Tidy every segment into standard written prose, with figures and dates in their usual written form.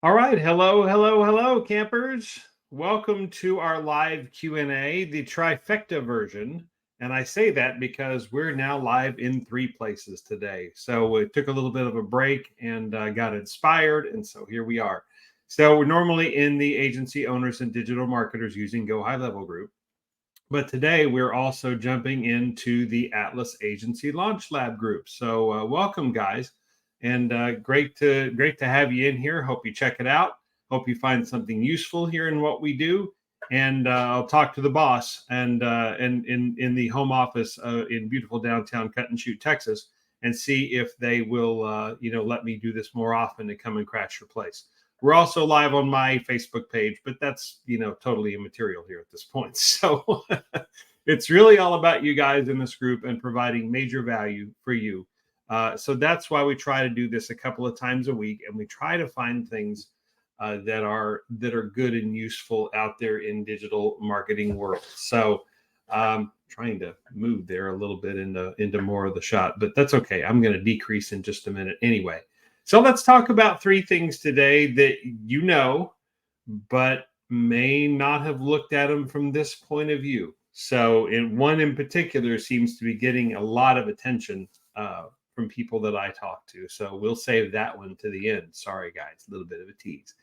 All right, hello, campers. Welcome to our live Q&A, the trifecta version. And I say that because we're now live in 3 places today. So we took a little bit of a break and got inspired. And so here we are. So we're normally in the agency owners and digital marketers using Go High Level group. But today we're also jumping into the Atlas Agency Launch Lab group. So welcome, guys, and great to have you in here. Hope you check it out. Hope you find something useful here in what we do. And I'll talk to the boss and in the home office in beautiful downtown Cut and Shoot, Texas, and see if they will let me do this more often and come and crash your place. We're also live on my Facebook page, but that's, totally immaterial here at this point. So it's really all about you guys in this group and providing major value for you. So that's why we try to do this a couple of times a week, and we try to find things that are good and useful out there in digital marketing world. So trying to move there a little bit into more of the shot, but that's okay. I'm going to decrease in just a minute anyway. So let's talk about 3 things today that you know, but may not have looked at them from this point of view. So one in particular seems to be getting a lot of attention from people that I talk to. So we'll save that one to the end. Sorry, guys, a little bit of a tease.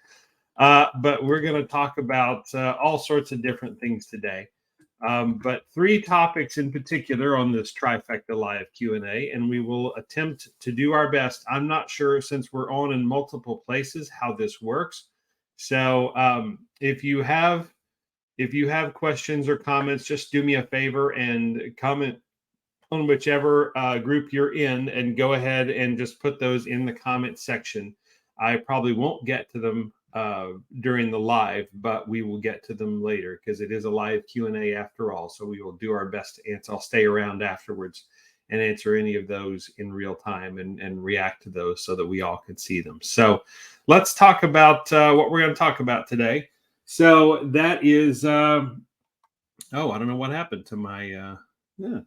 But we're going to talk about all sorts of different things today. But 3 topics in particular on this Trifecta Live Q&A, and we will attempt to do our best. I'm not sure, since we're on in multiple places, how this works. So if you have questions or comments, just do me a favor and comment on whichever group you're in, and go ahead and just put those in the comment section. I probably won't get to them during the live, but we will get to them later because it is a live Q&A after all. So we will do our best to answer. I'll stay around afterwards and answer any of those in real time and react to those so that we all can see them. So let's talk about what we're going to talk about today. So that is, I don't know what happened to my,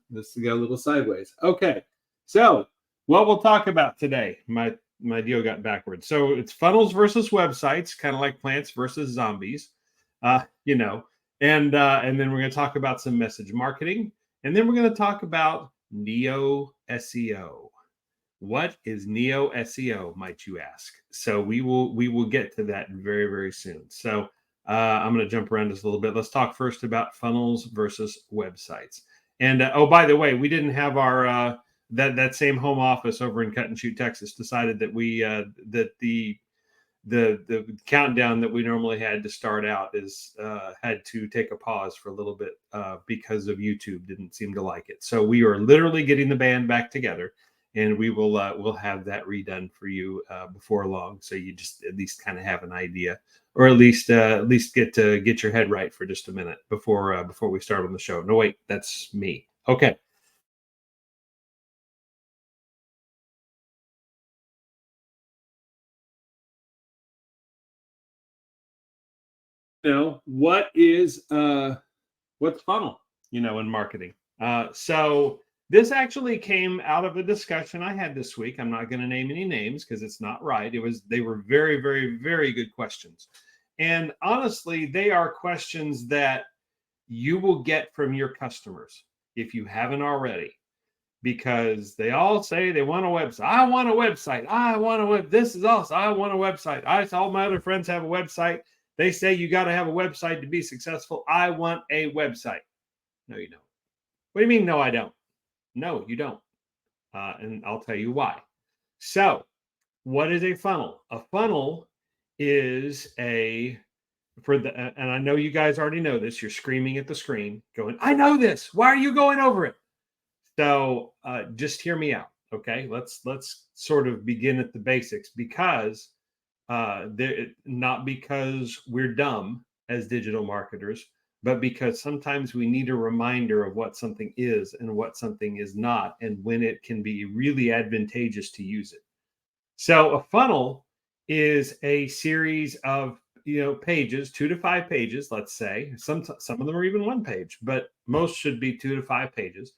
this got a little sideways. Okay. So what we'll talk about today, my deal got backwards. So it's funnels versus websites, kind of like plants versus zombies, and then we're going to talk about some message marketing, and then we're going to talk about neo SEO. What is neo SEO, might you ask? So we will get to that very, very soon. So I'm going to jump around just a little bit. Let's talk first about funnels versus websites. And by the way, we didn't have our that same home office over in Cut and Shoot, Texas, decided that we that the countdown that we normally had to start out is had to take a pause for a little bit because of YouTube didn't seem to like it. So we are literally getting the band back together, and we'll have that redone for you before long. So you just at least kind of have an idea, or at least get your head right for just a minute before we start on the show. No, wait, that's me. Okay. What's funnel, in marketing. So this actually came out of a discussion I had this week. I'm not going to name any names because it's not right. They were very, very, very good questions. And honestly, they are questions that you will get from your customers if you haven't already, because they all say they want a website. I want a website. I want a web. This is awesome. I want a website. All my other friends have a website. They say you got to have a website to be successful. I want a website. No, you don't. What do you mean? No, I don't. No, you don't. And I'll tell you why. So, what is a funnel? A funnel is and I know you guys already know this. You're screaming at the screen, going, "I know this. Why are you going over it?" So, just hear me out, okay? Let's sort of begin at the basics, because not because we're dumb as digital marketers, but because sometimes we need a reminder of what something is and what something is not, and when it can be really advantageous to use it. So a funnel is a series of pages, 2 to 5 pages, let's say. Some of them are even 1 page, but most should be 2 to 5 pages,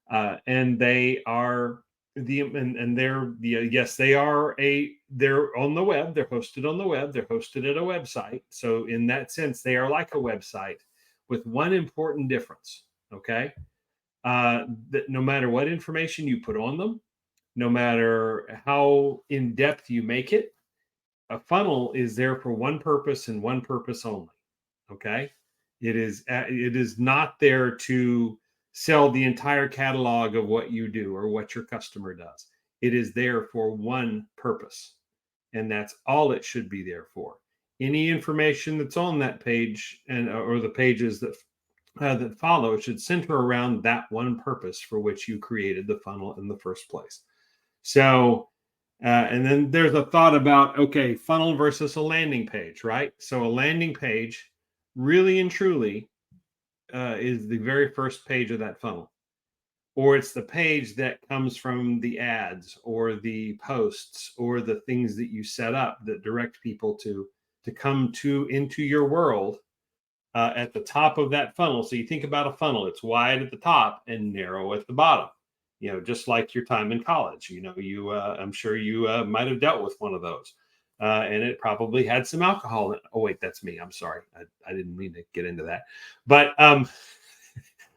and they are yes, they're on the web, they're hosted on the web, they're hosted at a website. So in that sense, they are like a website with one important difference. Okay. That no matter what information you put on them, no matter how in depth you make it, a funnel is there for one purpose and one purpose only. Okay. It is not there to sell the entire catalog of what you do or what your customer does. It is there for one purpose, and that's all it should be there for. Any information that's on that page and or the pages that follow should center around that one purpose for which you created the funnel in the first place. So and then there's a thought about, okay, funnel versus a landing page, right? So a landing page really and truly is the very first page of that funnel, or it's the page that comes from the ads or the posts or the things that you set up that direct people to come to into your world at the top of that funnel. So you think about a funnel, it's wide at the top and narrow at the bottom. Just like your time in college. I'm sure you might have dealt with one of those. And it probably had some alcohol in it. Oh, wait, that's me. I'm sorry. I didn't mean to get into that. But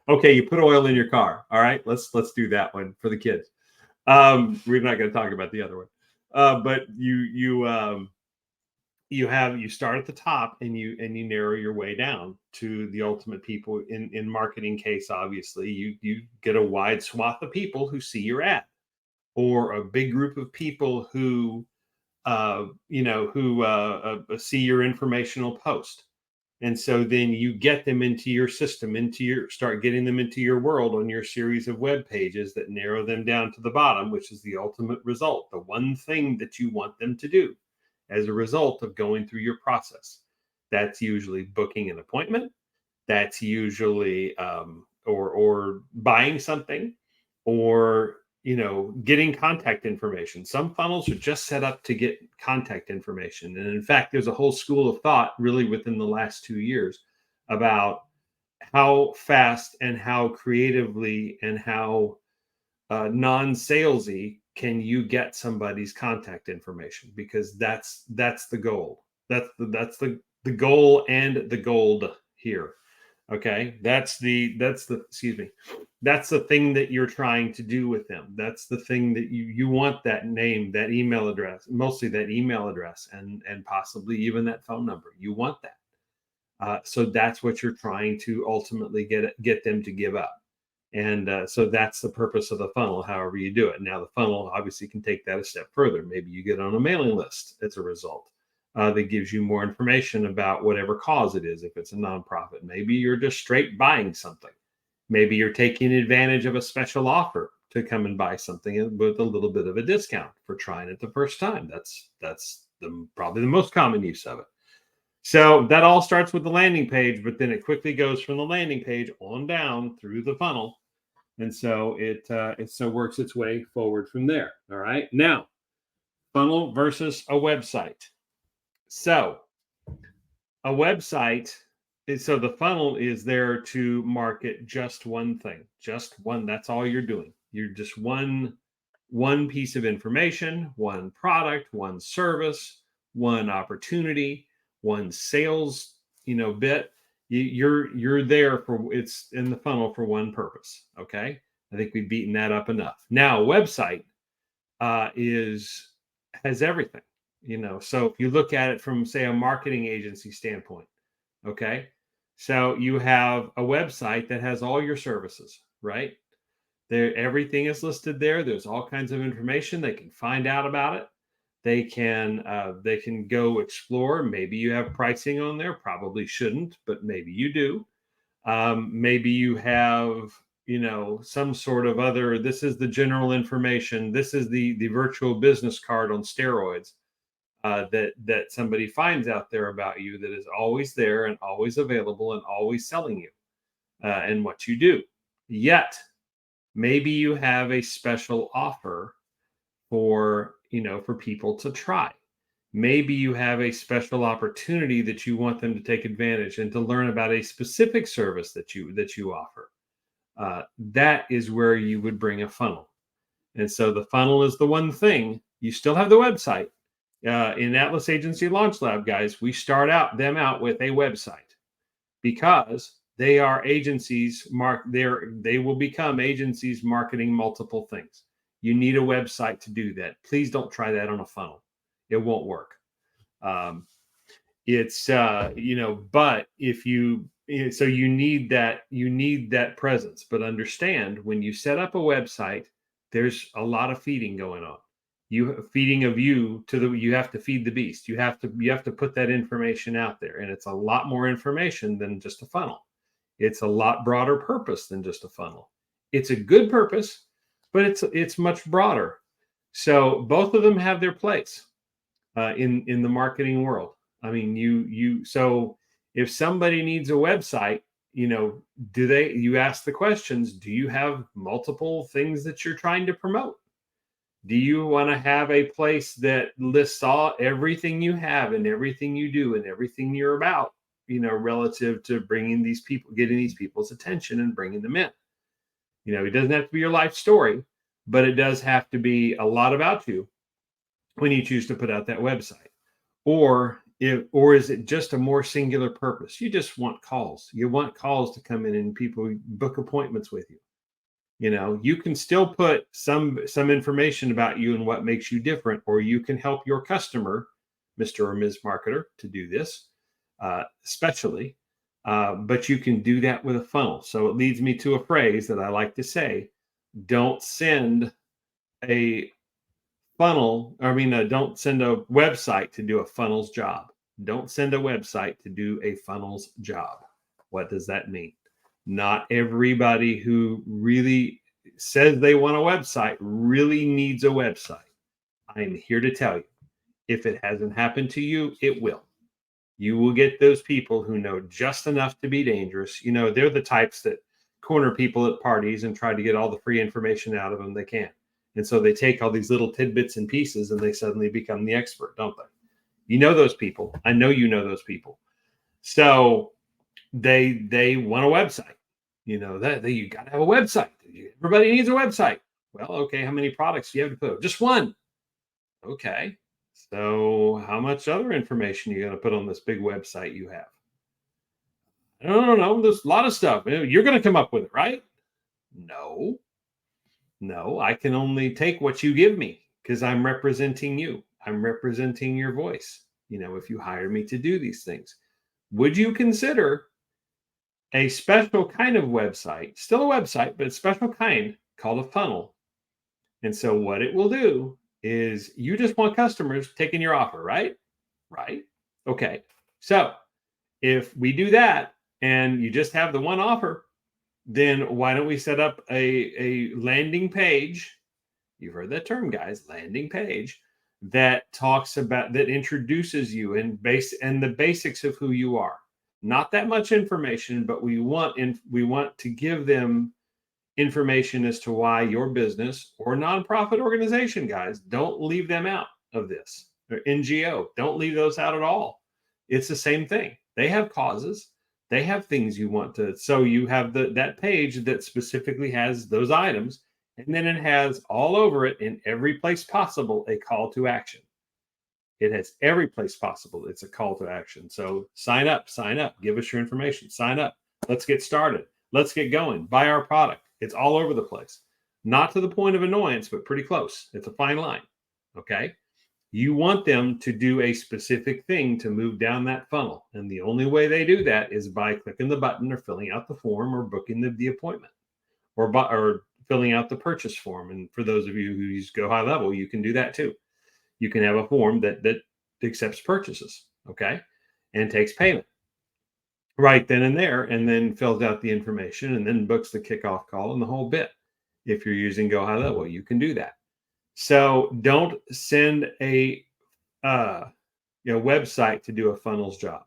okay, you put oil in your car. All right, let's do that one for the kids. We're not going to talk about the other one. But you start at the top and you narrow your way down to the ultimate people. In marketing case, obviously you get a wide swath of people who see your ad, or a big group of people who see your informational post. And so then you get them into your system, start getting them into your world on your series of web pages that narrow them down to the bottom, which is the ultimate result, the one thing that you want them to do as a result of going through your process. That's usually booking an appointment. That's usually or buying something, or getting contact information. Some funnels are just set up to get contact information. And in fact, there's a whole school of thought really within the last 2 years about how fast and how creatively and how non-salesy can you get somebody's contact information, because that's the goal. That's the goal and the gold here. Okay, that's the excuse me, that's the thing that you're trying to do with them. That's the thing that you want, that name, that email address, mostly that email address, and possibly even that phone number. You want that. So that's what you're trying to ultimately get them to give up. And so that's the purpose of the funnel, however you do it. Now, the funnel obviously can take that a step further. Maybe you get on a mailing list as a result that gives you more information about whatever cause it is. If it's a nonprofit, maybe you're just straight buying something. Maybe you're taking advantage of a special offer to come and buy something with a little bit of a discount for trying it the first time. That's probably the most common use of it. So that all starts with the landing page, but then it quickly goes from the landing page on down through the funnel. And so it works its way forward from there. All right. Now, funnel versus a website. So a website so the funnel is there to market just one thing, just one. That's all you're doing. You're just one piece of information, one product, one service, one opportunity, one sales, bit. You're there for, it's in the funnel for one purpose. Okay, I think we've beaten that up enough. Now, a website has everything. So if you look at it from, say, a marketing agency standpoint, okay, so you have a website that has all your services, right? There, everything is listed there. There's all kinds of information. They can find out about it. They can go explore. Maybe you have pricing on there. Probably shouldn't, but maybe you do. Maybe you have, some sort of other. This is the general information. This is the virtual business card on steroids that somebody finds out there about you, that is always there and always available and always selling you and what you do. Yet, maybe you have a special offer for people to try. Maybe you have a special opportunity that you want them to take advantage and to learn about a specific service that you offer. That is where you would bring a funnel. And so the funnel is the one thing. You still have the website. In Atlas Agency Launch Lab, guys, we start them out with a website because they are agencies. They will become agencies marketing multiple things. You need a website to do that. Please don't try that on a funnel. It won't work. But if you so you need that presence. But understand, when you set up a website, there's a lot of feeding going on. You have to feed the beast. You have to put that information out there, and it's a lot more information than just a funnel. It's a lot broader purpose than just a funnel. It's a good purpose, but it's much broader. So both of them have their place in the marketing world. I mean, so if somebody needs a website, you ask the questions, do you have multiple things that you're trying to promote? Do you want to have a place that lists everything you have and everything you do and everything you're about, relative to getting these people's attention and bringing them in? It doesn't have to be your life story, but it does have to be a lot about you when you choose to put out that website. Or is it just a more singular purpose? You just want calls. You want calls to come in and people book appointments with you. You can still put some information about you and what makes you different, or you can help your customer, Mr. or Ms. Marketer, to do this, especially. But you can do that with a funnel. So it leads me to a phrase that I like to say: don't send a don't send a website to do a funnel's job. Don't send a website to do a funnel's job. What does that mean? Not everybody who really says they want a website really needs a website. I'm here to tell you, if it hasn't happened to you, it will. You will get those people who know just enough to be dangerous. They're the types that corner people at parties and try to get all the free information out of them they can. And so they take all these little tidbits and pieces and they suddenly become the expert, don't they? You know those people. I know you know those people. So they want a website. That you got to have a website. Everybody needs a website. Well, okay, how many products do you have to put? Just one. Okay. So how much other information are you going to put on this big website you have? I don't know. There's a lot of stuff. You're going to come up with it, right? No, I can only take what you give me because I'm representing you. I'm representing your voice. If you hire me to do these things, would you consider a special kind of website, still a website, but a special kind called a funnel? And so what it will do is you just want customers taking your offer, right? Right. Okay. So if we do that and you just have the one offer, then why don't we set up a landing page? You've heard that term, guys, landing page, that introduces you and the basics of who you are. Not that much information, but we want to give them information as to why your business or nonprofit organization, guys, don't leave them out of this. Or NGO, don't leave those out at all. It's the same thing. They have causes. They have things you want to. So you have that page that specifically has those items, and then it has all over it in every place possible a call to action. It has every place possible. It's a call to action. So sign up, give us your information, sign up. Let's get started. Let's get going. Buy our product. It's all over the place. Not to the point of annoyance, but pretty close. It's a fine line. Okay. You want them to do a specific thing to move down that funnel. And the only way they do that is by clicking the button or filling out the form or booking the appointment or filling out the purchase form. And for those of you who use Go High Level, you can do that too. You can have a form that accepts purchases, okay, and takes payment right then and there, and then fills out the information and then books the kickoff call and the whole bit. If you're using Go High Level, you can do that. So don't send a website to do a funnel's job.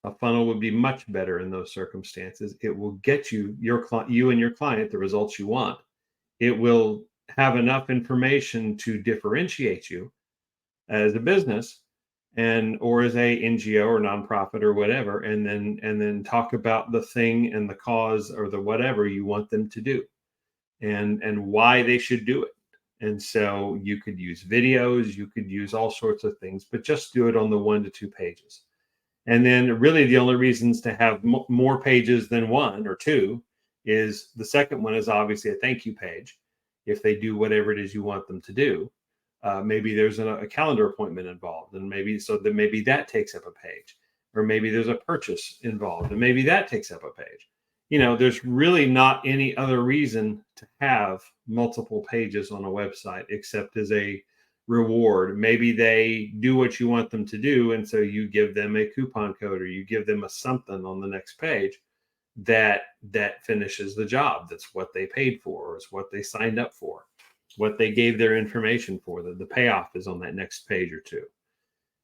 A funnel would be much better in those circumstances. It will get you and your client the results you want. It will have enough information to differentiate you as a business or as a NGO or nonprofit or whatever, and then talk about the thing and the cause or the whatever you want them to do and why they should do it. And so you could use videos, you could use all sorts of things, but just do it on the 1 to 2 pages. And then really the only reasons to have more pages than 1 or 2 is the second one is obviously a thank you page. If they do whatever it is you want them to do, maybe there's a calendar appointment involved, and maybe that takes up a page, or maybe there's a purchase involved, and maybe that takes up a page. There's really not any other reason to have multiple pages on a website except as a reward. Maybe they do what you want them to do, and so you give them a coupon code, or you give them a something on the next page that finishes the job. That's what they paid for, or is what they signed up for, what they gave their information for. The payoff is on that next page or two.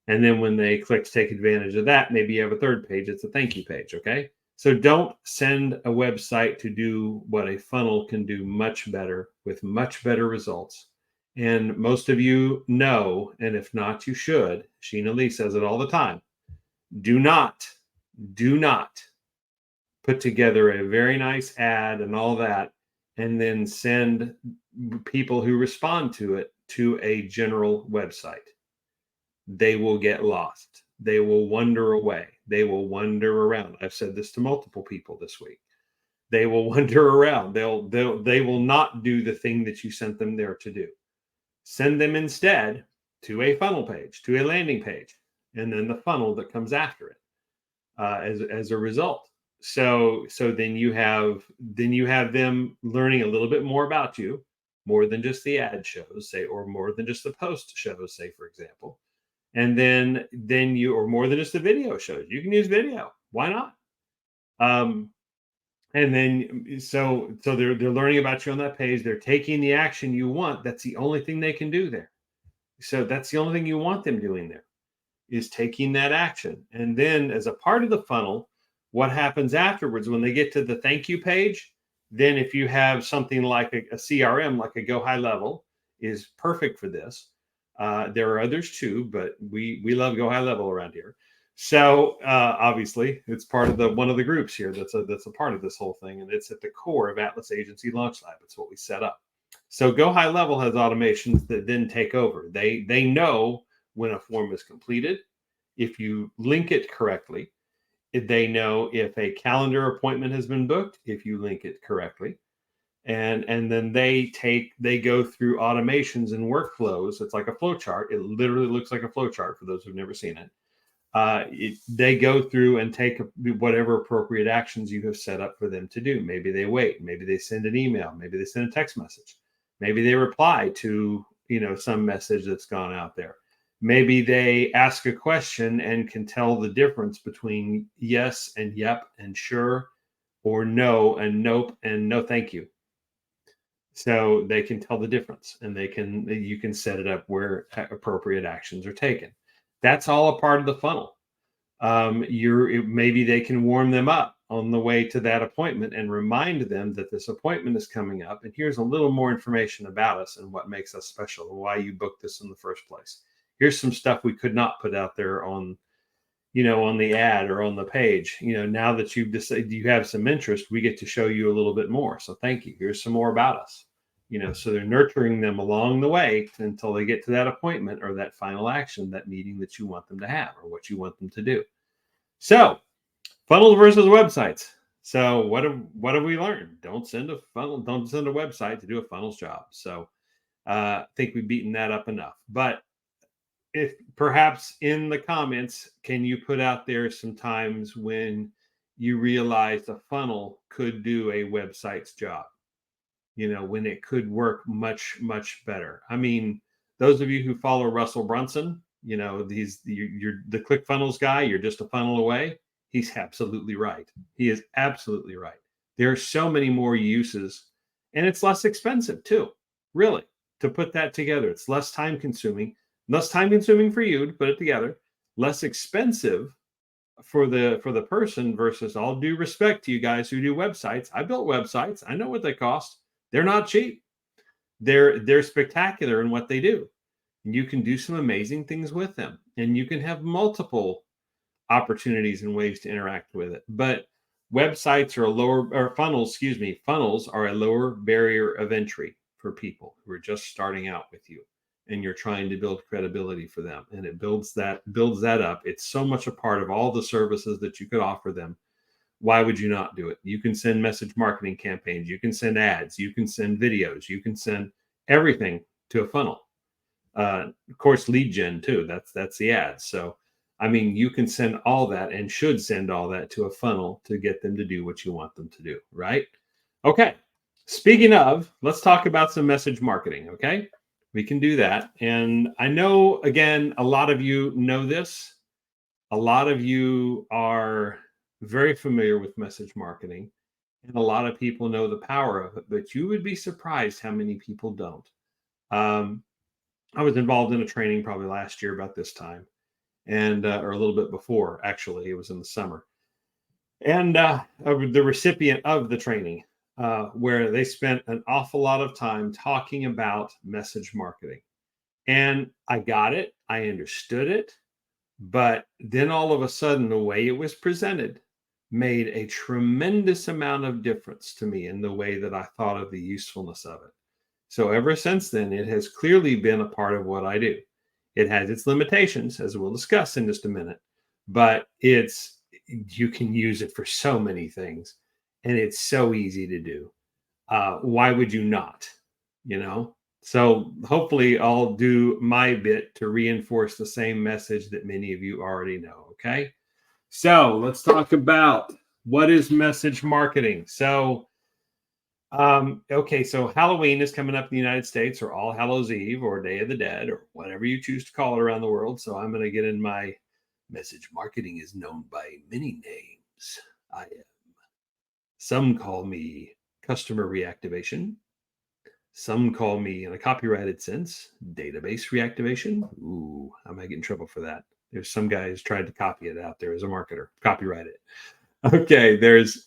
And then when they click to take advantage of that, maybe you have a third page. It's a thank you page. Okay. So don't send a website to do what a funnel can do much better with much better results. And most of you know, and if not, you should. Sheena-Leigh says it all the time. Do not put together a very nice ad and all that, and then send people who respond to it to a general website. They will get lost. They will wander away. They will wander around. I've said this to multiple people this week. They will wander around. They will not do the thing that you sent them there to do. Send them instead to a funnel page, to a landing page, and then the funnel that comes after it as a result. So then you have them learning a little bit more about you, more than just the ad shows, say, or more than just the post shows, say, for example. And then you, or more than just the video shows. You can use video. Why not? And then so they're learning about you on that page. They're taking the action you want. That's the only thing they can do there. So that's the only thing you want them doing there, is taking that action. And then as a part of the funnel, what happens afterwards when they get to the thank you page, then if you have something like a CRM, like a Go High Level is perfect for this. There are others too, but we love Go High Level around here. So obviously it's part of one of the groups here that's a part of this whole thing, and it's at the core of Atlas Agency Launch Lab. It's what we set up. So Go High Level has automations that then take over. They know when a form is completed, if you link it correctly. They know if a calendar appointment has been booked, if you link it correctly. And then they go through automations and workflows. It's like a flow chart. It literally looks like a flow chart for those who've never seen it. They go through and take whatever appropriate actions you have set up for them to do. Maybe they wait. Maybe they send an email. Maybe they send a text message. Maybe they reply to some message that's gone out there. Maybe they ask a question and can tell the difference between yes and yep and sure, or no and nope and no thank you. So they can tell the difference, and you can set it up where appropriate actions are taken. That's all a part of the funnel. Maybe they can warm them up on the way to that appointment and remind them that this appointment is coming up. And here's a little more information about us and what makes us special and why you booked this in the first place. Here's some stuff we could not put out there on the ad or on the page. Now that you've decided you have some interest, we get to show you a little bit more. So thank you. Here's some more about us. So they're nurturing them along the way until they get to that appointment or that final action, that meeting that you want them to have or what you want them to do. So funnels versus websites. So what have we learned? Don't send a website to do a funnels job. So I think we've beaten that up enough. But if perhaps in the comments, can you put out there some times when you realized a funnel could do a website's job? When it could work much, much better. I mean, those of you who follow Russell Brunson, you're the ClickFunnels guy, you're just a funnel away. He's absolutely right. He is absolutely right. There are so many more uses, and it's less expensive too, really, to put that together. It's less time consuming for you to put it together, less expensive for the person, versus all due respect to you guys who do websites. I built websites. I know what they cost. They're not cheap. They're spectacular in what they do. And you can do some amazing things with them, and you can have multiple opportunities and ways to interact with it. But websites are funnels are a lower barrier of entry for people who are just starting out with you, and you're trying to build credibility for them, and it builds that up. It's so much a part of all the services that you could offer them. Why would you not do it? You can send message marketing campaigns, you can send ads, you can send videos, you can send everything to a funnel. Of course, lead gen too. That's the ads. So, I mean, you can send all that and should send all that to a funnel to get them to do what you want them to do, right? Okay. Speaking of, let's talk about some message marketing. Okay, we can do that. And I know, again, a lot of you know this. A lot of you are very familiar with message marketing, and a lot of people know the power of it, but you would be surprised how many people don't. Um, I was involved in a training probably last year about this time, and or a little bit before. Actually, it was in the summer, and the recipient of the training, where they spent an awful lot of time talking about message marketing, and I got it, I understood it, but then all of a sudden, the way it was presented made a tremendous amount of difference to me in the way that I thought of the usefulness of it. So ever since then, it has clearly been a part of what I do. It has its limitations, as we'll discuss in just a minute, but you can use it for so many things, and it's so easy to do. Why would you not? You know? So hopefully I'll do my bit to reinforce the same message that many of you already know. Okay. So let's talk about what is message marketing. So okay, so Halloween is coming up in the United States, or All Hallows Eve, or Day of the Dead, or whatever you choose to call it around the world. So I'm going to get in my message marketing is known by many names. Some call me customer reactivation. Some call me, in a copyrighted sense, database reactivation. Ooh, I might get in trouble for that. There's some guys tried to copy it out there as a marketer, copyright it. Okay, there's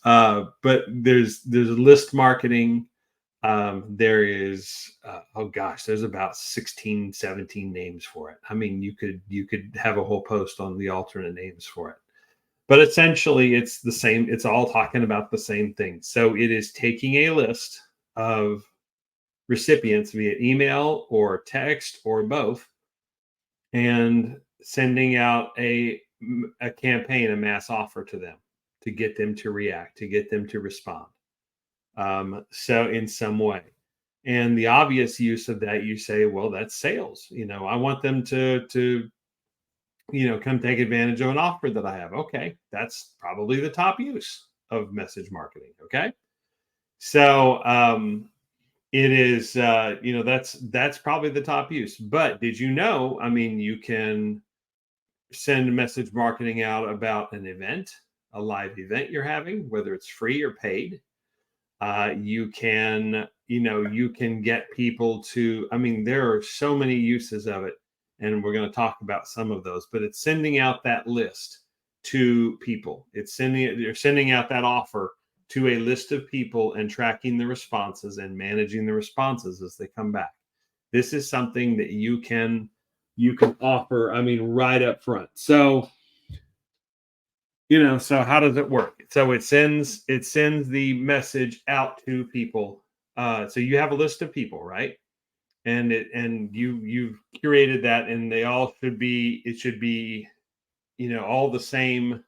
list marketing. There is oh gosh, there's about 16, 17 names for it. I mean, you could have a whole post on the alternate names for it. But essentially it's the same, it's all talking about the same thing. So it is taking a list of recipients via email or text or both, and sending out a campaign, a mass offer to them to get them to react, to get them to respond. So in some way. And the obvious use of that, you say, well, that's sales. I want them to come take advantage of an offer that I have. Okay, that's probably the top use of message marketing. Okay, so it is that's probably the top use. But did you know? I mean, you can send message marketing out about an event, a live event you're having, whether it's free or paid. You can get people to, I mean, there are so many uses of it, and we're going to talk about some of those, but it's sending out that list to people. You're sending out that offer to a list of people and tracking the responses and managing the responses as they come back. This is something that you can offer, I mean, right up front. So so how does it work? So it sends the message out to people. So you have a list of people, right? And you've curated that, and they all should be, it should be, all the same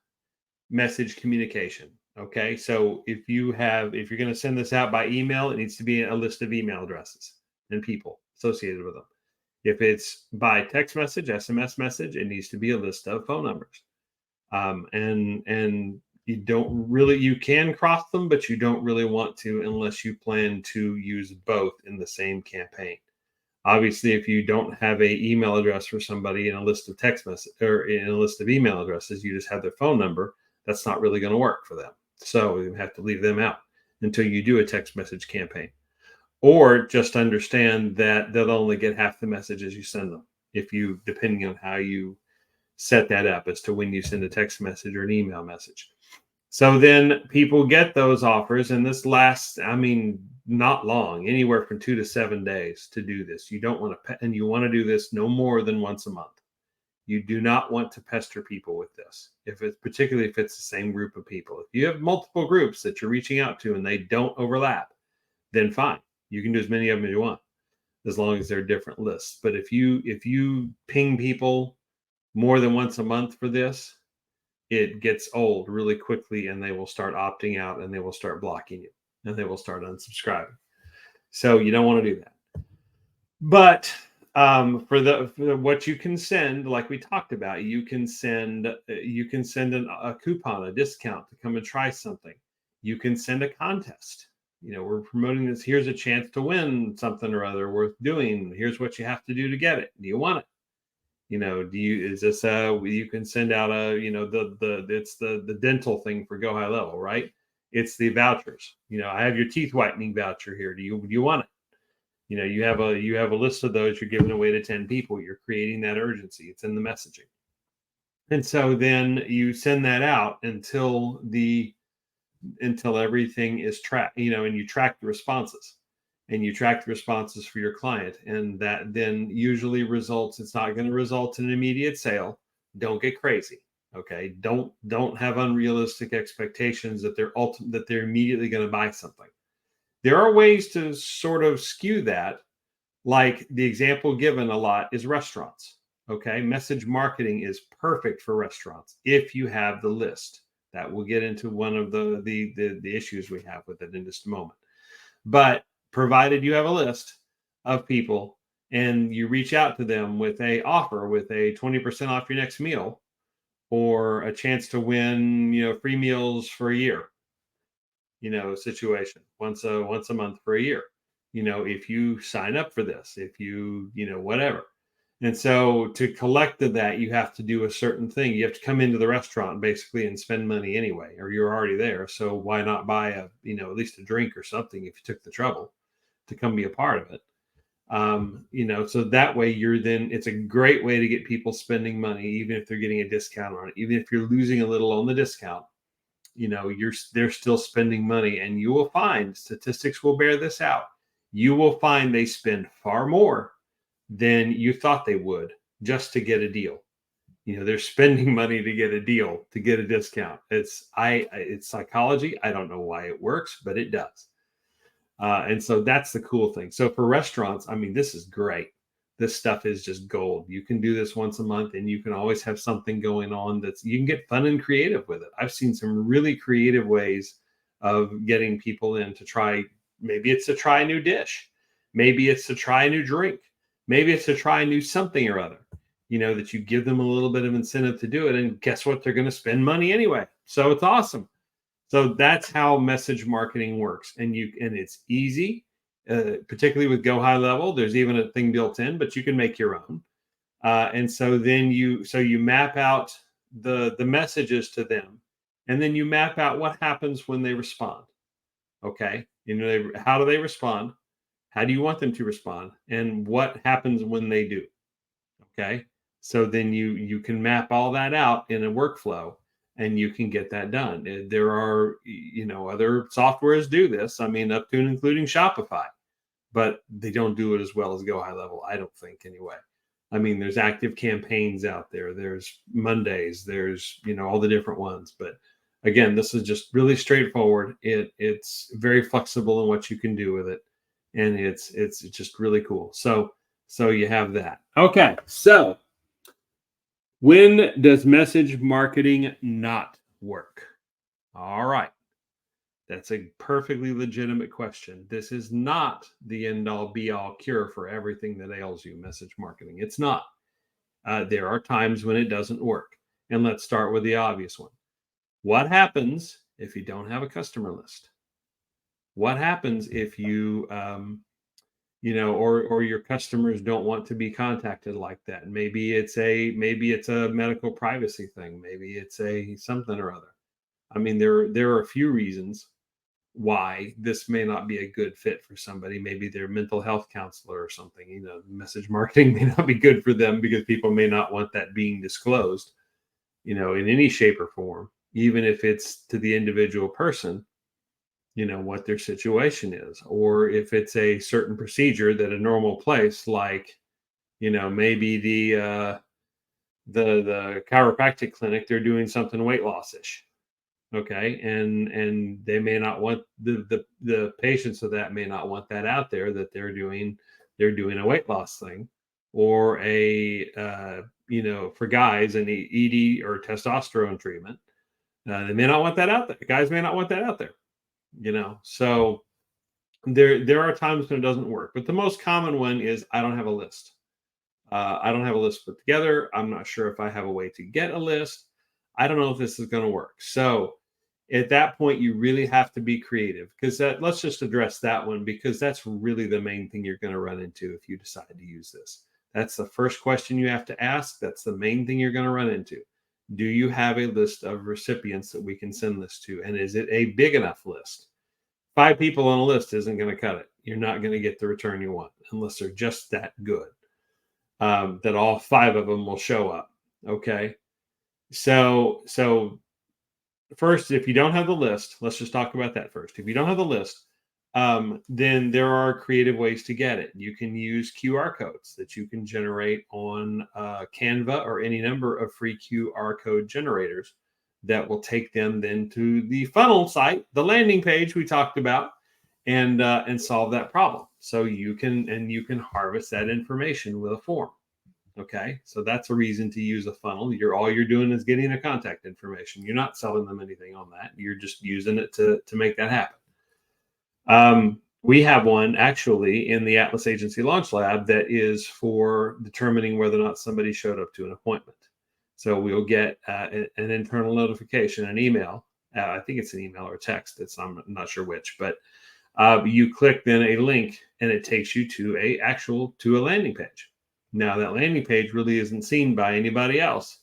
message communication. Okay. So if you're going to send this out by email, it needs to be a list of email addresses and people associated with them. If it's by text message, SMS message, it needs to be a list of phone numbers. And you can cross them, but you don't really want to unless you plan to use both in the same campaign. Obviously, if you don't have a email address for somebody in a list of text message or in a list of email addresses, you just have their phone number. That's not really going to work for them. So you have to leave them out until you do a text message campaign, or just understand that they'll only get half the messages you send them. Depending on how you set that up as to when you send a text message or an email message. So then people get those offers, and this lasts, I mean, not long, anywhere from 2 to 7 days to do this. You don't want to, and you want to do this no more than once a month. You do not want to pester people with this, particularly if it's the same group of people. If you have multiple groups that you're reaching out to and they don't overlap, then fine. You can do as many of them as you want, as long as they're different lists. But if you ping people more than once a month for this, it gets old really quickly, and they will start opting out, and they will start blocking you, and they will start unsubscribing. So you don't want to do that. But for what you can send, like we talked about, you can send a coupon, a discount to come and try something. You can send a contest. We're promoting this. Here's a chance to win something or other worth doing. Here's what you have to do to get it. Do you want it? Is this you can send out it's the dental thing for Go High Level, right? It's the vouchers. I have your teeth whitening voucher here. Do you want it? You have a list of those you're giving away to 10 people. You're creating that urgency. It's in the messaging. And so then you send that out until everything is tracked, and you track the responses. And you track the responses for your client, and that then usually results. It's not going to result in an immediate sale. Don't get crazy, okay? Don't have unrealistic expectations that they're immediately going to buy something. There are ways to sort of skew that, like the example given a lot is restaurants. Okay, message marketing is perfect for restaurants if you have the list. That will get into one of the issues we have with it in just a moment. But provided you have a list of people and you reach out to them with a offer, with a 20% off your next meal, or a chance to win, free meals for a year, situation once a month for a year, if you sign up for this, if you, whatever. And so to collect that, you have to do a certain thing. You have to come into the restaurant basically and spend money anyway, or you're already there. So why not buy at least a drink or something if you took the trouble to come be a part of it? So that way it's a great way to get people spending money, even if they're getting a discount on it, even if you're losing a little on the discount. They're still spending money, and you will find, statistics will bear this out, you will find they spend far more than you thought they would just to get a deal. They're spending money to get a deal, to get a discount. It's psychology. I don't know why it works, but it does. And so that's the cool thing. So for restaurants, this is great. This stuff is just gold. You can do this once a month, and you can always have something going on you can get fun and creative with it. I've seen some really creative ways of getting people in to try. Maybe it's to try a new dish. Maybe it's to try a new drink. Maybe it's to try a new something or other, that you give them a little bit of incentive to do it. And guess what? They're going to spend money anyway. So it's awesome. So that's how message marketing works. And it's easy. Particularly with Go High Level, there's even a thing built in, but you can make your own. And so then you map out the messages to them, and then you map out what happens when they respond. Okay, how do they respond? How do you want them to respond? And what happens when they do? Okay, so then you can map all that out in a workflow, and you can get that done. There are other softwares do this. Up to and including Shopify. But they don't do it as well as Go High Level, I don't think, anyway. There's active campaigns out there. There's Mondays. There's, all the different ones. But again, this is just really straightforward. It's very flexible in what you can do with it. And it's just really cool. So you have that. Okay. So when does message marketing not work? All right. That's a perfectly legitimate question. This is not the end-all be-all cure for everything that ails you, message marketing. It's not. There are times when it doesn't work. And let's start with the obvious one. What happens if you don't have a customer list? What happens if you, or your customers don't want to be contacted like that? Maybe it's a medical privacy thing. Maybe it's a something or other. There are a few reasons why this may not be a good fit for somebody. Maybe they're a mental health counselor or something. Message marketing may not be good for them because people may not want that being disclosed, in any shape or form, even if it's to the individual person, what their situation is, or if it's a certain procedure that a normal place, like, maybe the chiropractic clinic, they're doing something weight loss-ish. Okay, and they may not want the patients of that may not want that out there, that they're doing a weight loss thing, or a for guys, an ED or testosterone treatment. They may not want that out there. Guys may not want that out there. So there are times when it doesn't work, but the most common one is I don't have a list. I don't have a list put together. I'm not sure if I have a way to get a list. I don't know if this is going to work. So at that point, you really have to be creative, because let's just address that one, because that's really the main thing you're going to run into if you decide to use this. That's the first question you have to ask. That's the main thing you're going to run into. Do you have a list of recipients that we can send this to? And is it a big enough list? 5 people on a list isn't going to cut it. You're not going to get the return you want unless they're just that good. That all 5 of them will show up. Okay. So first, if you don't have the list, let's just talk about that first. If you don't have the list, then there are creative ways to get it. You can use QR codes that you can generate on Canva or any number of free QR code generators that will take them then to the funnel site, the landing page we talked about, and solve that problem. So you can harvest that information with a form. Okay, so that's a reason to use a funnel. All you're doing is getting the contact information. You're not selling them anything on that. You're just using it to make that happen. We have one actually in the Atlas Agency Launch Lab that is for determining whether or not somebody showed up to an appointment. So we'll get an internal notification, an email. I think it's an email or a text. I'm not sure which, but you click then a link and it takes you to a landing page. Now that landing page really isn't seen by anybody else.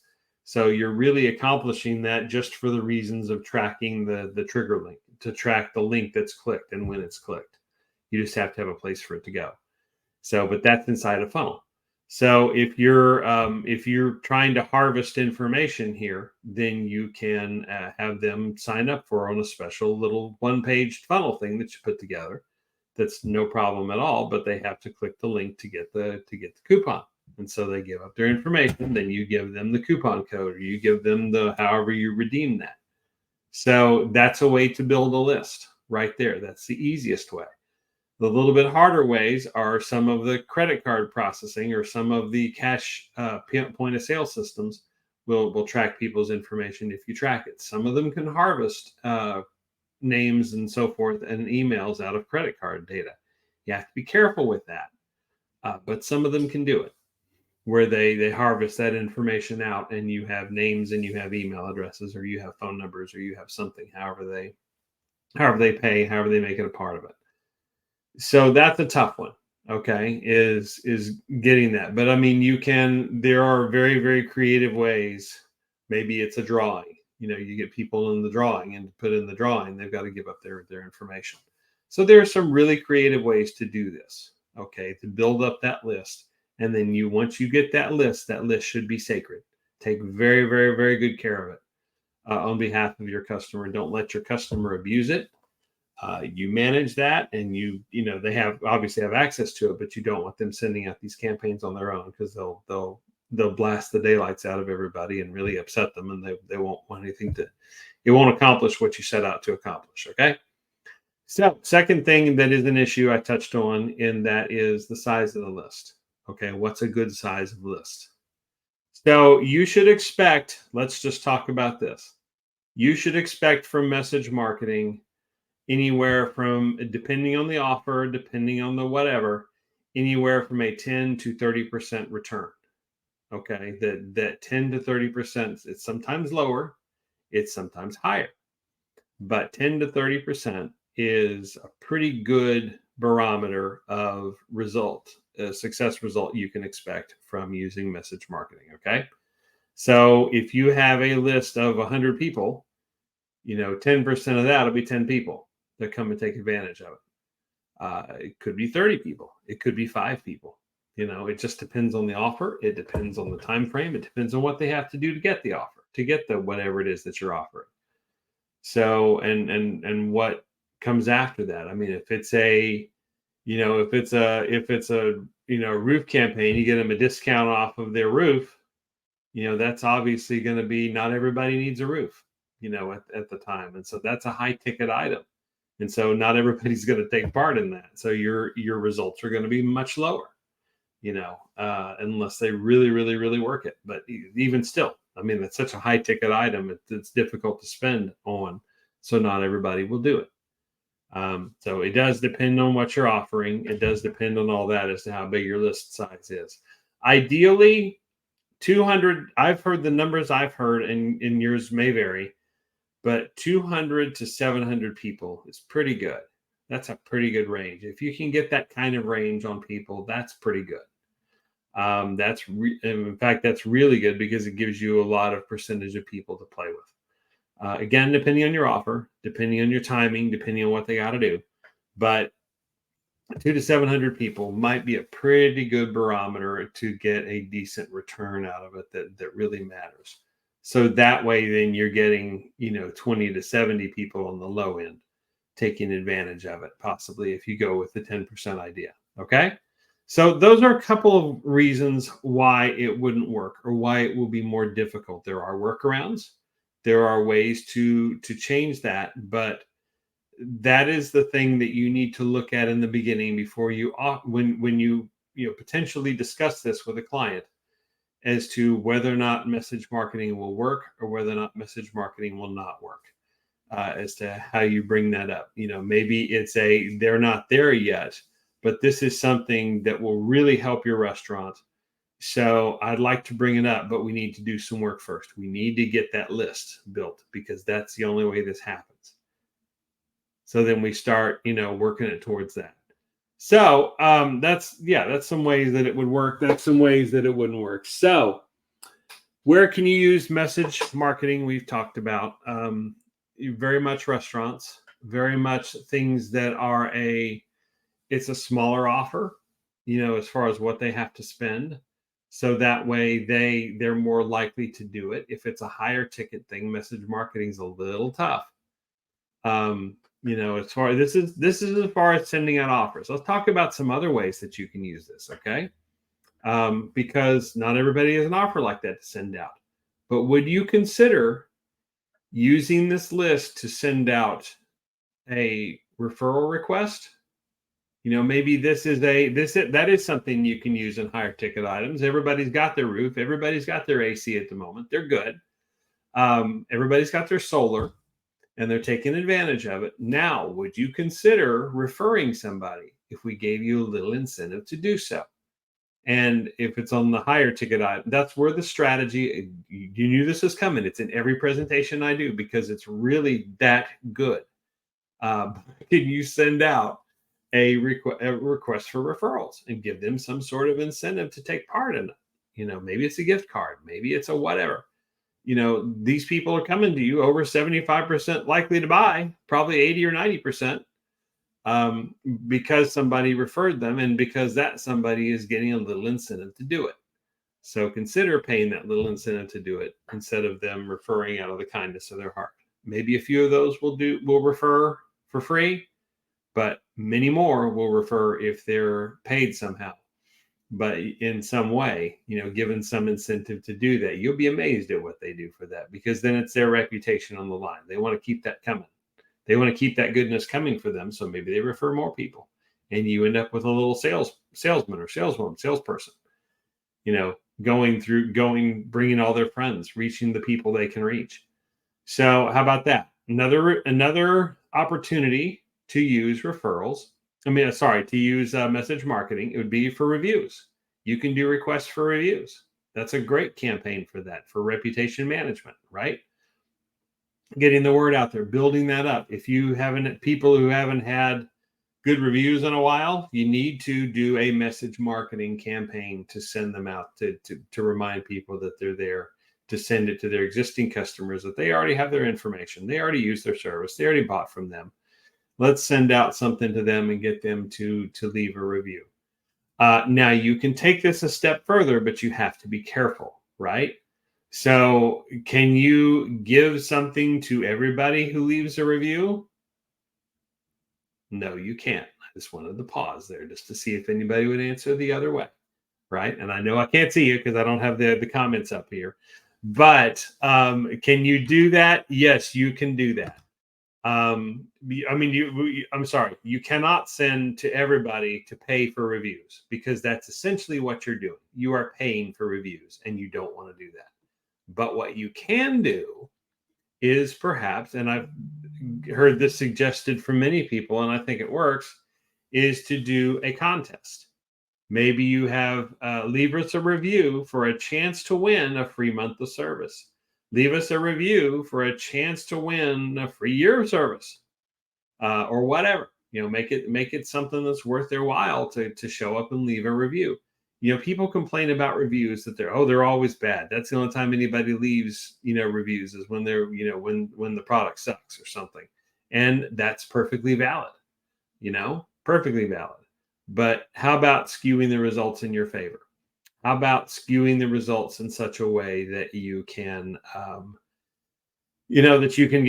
So you're really accomplishing that just for the reasons of tracking the trigger link, to track the link that's clicked and when it's clicked. You just have to have a place for it to go. So, but that's inside a funnel. So if you're trying to harvest information here, then you can have them sign up on a special little one-page funnel thing that you put together. That's no problem at all, but they have to click the link to get the coupon. And so they give up their information, then you give them the coupon code, or you give them however you redeem that. So that's a way to build a list right there. That's the easiest way. The little bit harder ways are some of the credit card processing or some of the cash point of sale systems will track people's information if you track it. Some of them can harvest names and so forth and emails out of credit card data. You have to be careful with that. But some of them can do it, where they harvest that information out and you have names and you have email addresses or you have phone numbers or you have something, however they pay, however they make it a part of it. So that's a tough one. Okay, is getting that. But I mean, there are very, very creative ways. Maybe it's a drawing. You get people in the drawing, and to put in the drawing, they've got to give up their information. So there are some really creative ways to do this. Okay, to build up that list. And then once you get that list should be sacred. Take very, very, very good care of it on behalf of your customer. Don't let your customer abuse it. You manage that, and they obviously have access to it, but you don't want them sending out these campaigns on their own, because they'll blast the daylights out of everybody and really upset them, and they won't want anything it won't accomplish what you set out to accomplish. Okay. So second thing that is an issue I touched on, and that is the size of the list. Okay. What's a good size of list? So you should expect, let's just talk about this. You should expect from message marketing anywhere from, depending on the offer, depending on the whatever, anywhere from a 10 to 30% return. Okay. That 10 to 30%, it's sometimes lower, it's sometimes higher, but 10 to 30% is a pretty good barometer of a success result you can expect from using message marketing. Okay. So if you have a list of 100 people, 10% of that will be 10 people that come and take advantage of it. It could be 30 people. It could be 5 people. It just depends on the offer. It depends on the time frame. It depends on what they have to do to get the offer, to get the whatever it is that you're offering. So, and what comes after that. I mean, if it's a roof campaign, you get them a discount off of their roof. That's obviously going to be, not everybody needs a roof. at the time. And so that's a high ticket item. And so not everybody's going to take part in that. So your results are going to be much lower, unless they really, really, really work it. But even still, I mean, it's such a high ticket item. It's difficult to spend on. So not everybody will do it. So it does depend on what you're offering. It does depend on all that as to how big your list size is. Ideally, 200. I've heard the numbers I've heard, and yours may vary, but 200 to 700 people is pretty good. That's a pretty good range. If you can get that kind of range on people, that's pretty good. In fact, that's really good because it gives you a lot of percentage of people to play with. Again, depending on your offer, depending on your timing, depending on what they got to do. But 200 to 700 people might be a pretty good barometer to get a decent return out of it that really matters. So that way, then you're getting, 20 to 70 people on the low end taking advantage of it, possibly if you go with the 10% idea. Okay. So those are a couple of reasons why it wouldn't work or why it will be more difficult. There are workarounds. There are ways to change that, but that is the thing that you need to look at in the beginning before you when you potentially discuss this with a client as to whether or not message marketing will work or whether or not message marketing will not work. As to how you bring that up, maybe it's they're not there yet, but this is something that will really help your restaurant. So I'd like to bring it up, but we need to do some work first. We need to get that list built because that's the only way this happens. So then we start, working it towards that. So that's some ways that it would work. That's some ways that it wouldn't work. So where can you use message marketing? We've talked about very much restaurants, very much things that are it's a smaller offer, as far as what they have to spend. So that way they're more likely to do it. If it's a higher ticket thing, message marketing is a little tough. As far as this is as far as sending out offers. Let's talk about some other ways that you can use this, okay? Because not everybody has an offer like that to send out. But would you consider using this list to send out a referral request? Maybe that is something you can use in higher ticket items. Everybody's got their roof. Everybody's got their AC at the moment. They're good. Everybody's got their solar and they're taking advantage of it. Now, would you consider referring somebody if we gave you a little incentive to do so? And if it's on the higher ticket item, that's where the strategy, you knew this was coming. It's in every presentation I do because it's really that good. Can you send out a request for referrals and give them some sort of incentive to take part in it? Maybe it's a gift card, maybe it's a whatever. These people are coming to you over 75% likely to buy, probably 80 or 90%, because somebody referred them and because that somebody is getting a little incentive to do it. So consider paying that little incentive to do it instead of them referring out of the kindness of their heart. Maybe a few of those will refer for free, but many more will refer if they're paid somehow. But in some way, given some incentive to do that, you'll be amazed at what they do for that, because then it's their reputation on the line. They want to keep that coming. They want to keep that goodness coming for them. So maybe they refer more people and you end up with a little salesman or salesperson, bringing all their friends, reaching the people they can reach. So how about that? Another opportunity to use referrals. To use message marketing, it would be for reviews. You can do requests for reviews. That's a great campaign for that, for reputation management, right? Getting the word out there, building that up. If you haven't, people who haven't had good reviews in a while, you need to do a message marketing campaign to send them out to remind people that they're there, to send it to their existing customers that they already have their information. They already use their service. They already bought from them. Let's send out something to them and get them to leave a review. Now, you can take this a step further, but you have to be careful, right? So can you give something to everybody who leaves a review? No, you can't. I just wanted to pause there just to see if anybody would answer the other way, right? And I know I can't see you because I don't have the comments up here. But can you do that? Yes, you can do that. I mean, I'm sorry, you cannot send to everybody to pay for reviews, because that's essentially what you're doing. You are paying for reviews, and you don't want to do that. But what you can do is perhaps, and I've heard this suggested from many people, and I think it works, is to do a contest. Maybe you have leave us a review for a chance to win a free month of service. Leave us a review for a chance to win a free year of service, or whatever. Make it something that's worth their while to show up and leave a review. People complain about reviews that they're always bad. That's the only time anybody leaves reviews is when they're when the product sucks or something, and that's perfectly valid. Perfectly valid. But how about skewing the results in your favor? How about skewing the results in such a way that you can that you can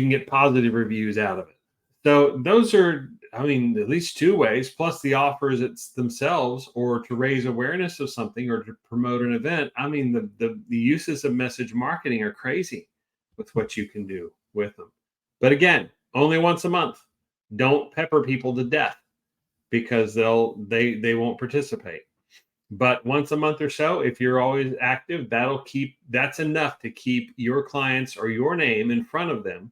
get positive reviews out of it. So those are, I mean, at least two ways, plus the offers themselves, or to raise awareness of something, or to promote an event. I mean, the uses of message marketing are crazy with what you can do with them. But again, only once a month. Don't pepper people to death, because they won't participate. But once a month or so, if you're always active, that's enough to keep your clients or your name in front of them,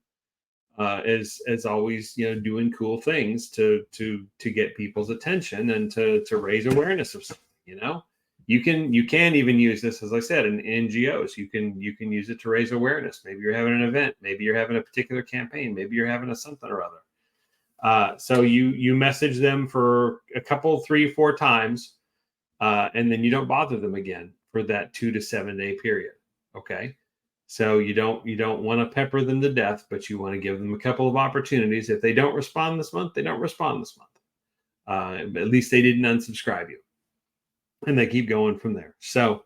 as always, doing cool things to get people's attention, and to raise awareness of something. You can even use this, as I said, in NGOs. You can use it to raise awareness. Maybe you're having an event, maybe you're having a particular campaign, maybe you're having a something or other. So you message them for a couple, 3-4 times, and then you don't bother them again for that 2 to 7 day period. Okay. So you don't want to pepper them to death, but you want to give them a couple of opportunities. If they don't respond this month, they don't respond this month. At least they didn't unsubscribe you, and they keep going from there. So,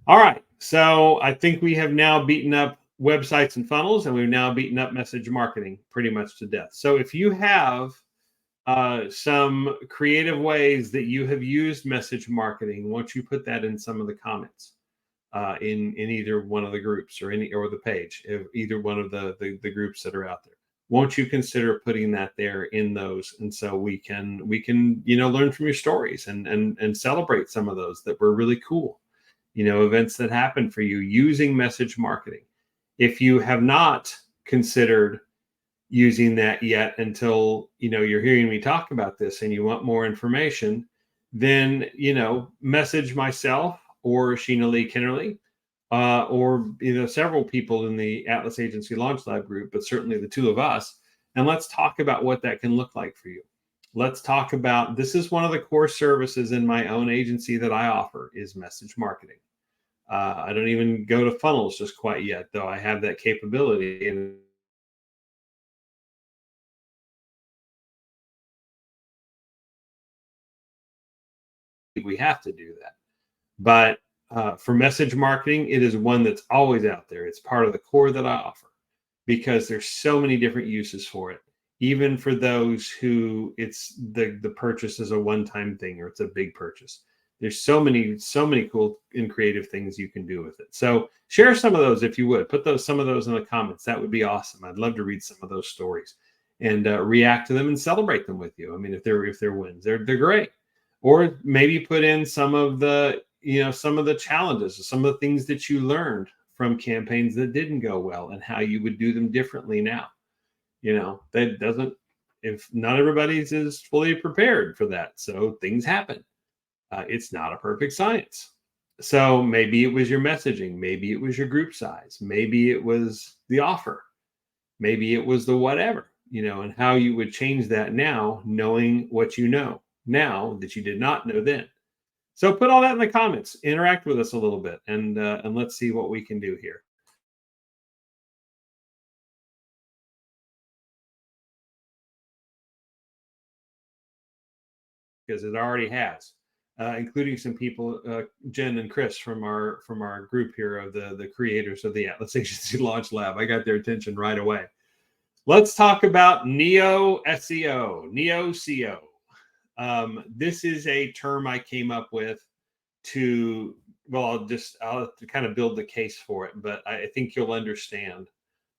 all right. So I think we have now beaten up websites and funnels, and we've now beaten up message marketing pretty much to death. So if you have some creative ways that you have used message marketing, won't you put that in some of the comments, in either one of the groups, or the page, either one of the groups that are out there? Won't you consider putting that there in those, and so we can learn from your stories, and celebrate some of those that were really cool, events that happened for you using message marketing. If you have not considered using that yet, until you're hearing me talk about this and you want more information, then message myself or Sheena-Leigh Kennerley, or several people in the Atlas Agency Launch Lab group, but certainly the two of us, and let's talk about what that can look like for you. Let's talk about, this is one of the core services in my own agency that I offer, is message marketing. I don't even go to funnels just quite yet, though I have that capability, and we have to do that. But for message marketing, it is one that's always out there. It's part of the core that I offer, because there's so many different uses for it. Even for those who the purchase is a one-time thing, or it's a big purchase. There's so many cool and creative things you can do with it. So share some of those, if you would. Put some of those in the comments. That would be awesome. I'd love to read some of those stories, and react to them and celebrate them with you. I mean, if they're wins, they're great. Or maybe put in some of the challenges, some of the things that you learned from campaigns that didn't go well, and how you would do them differently now. That doesn't, if not everybody's is fully prepared for that. So things happen. It's not a perfect science. So maybe it was your messaging. Maybe it was your group size. Maybe it was the offer. Maybe it was the whatever, and how you would change that now, knowing what you know now that you did not know then. So put all that in the comments, interact with us a little bit, and let's see what we can do here. Because it already has, including some people, Jen and Chris from our group here, of the creators of the Atlas Agency Launch Lab. I got their attention right away. Let's talk about Neo SEO, Neo CO. This is a term I came up with to well, I'll kind of build the case for it, but I think you'll understand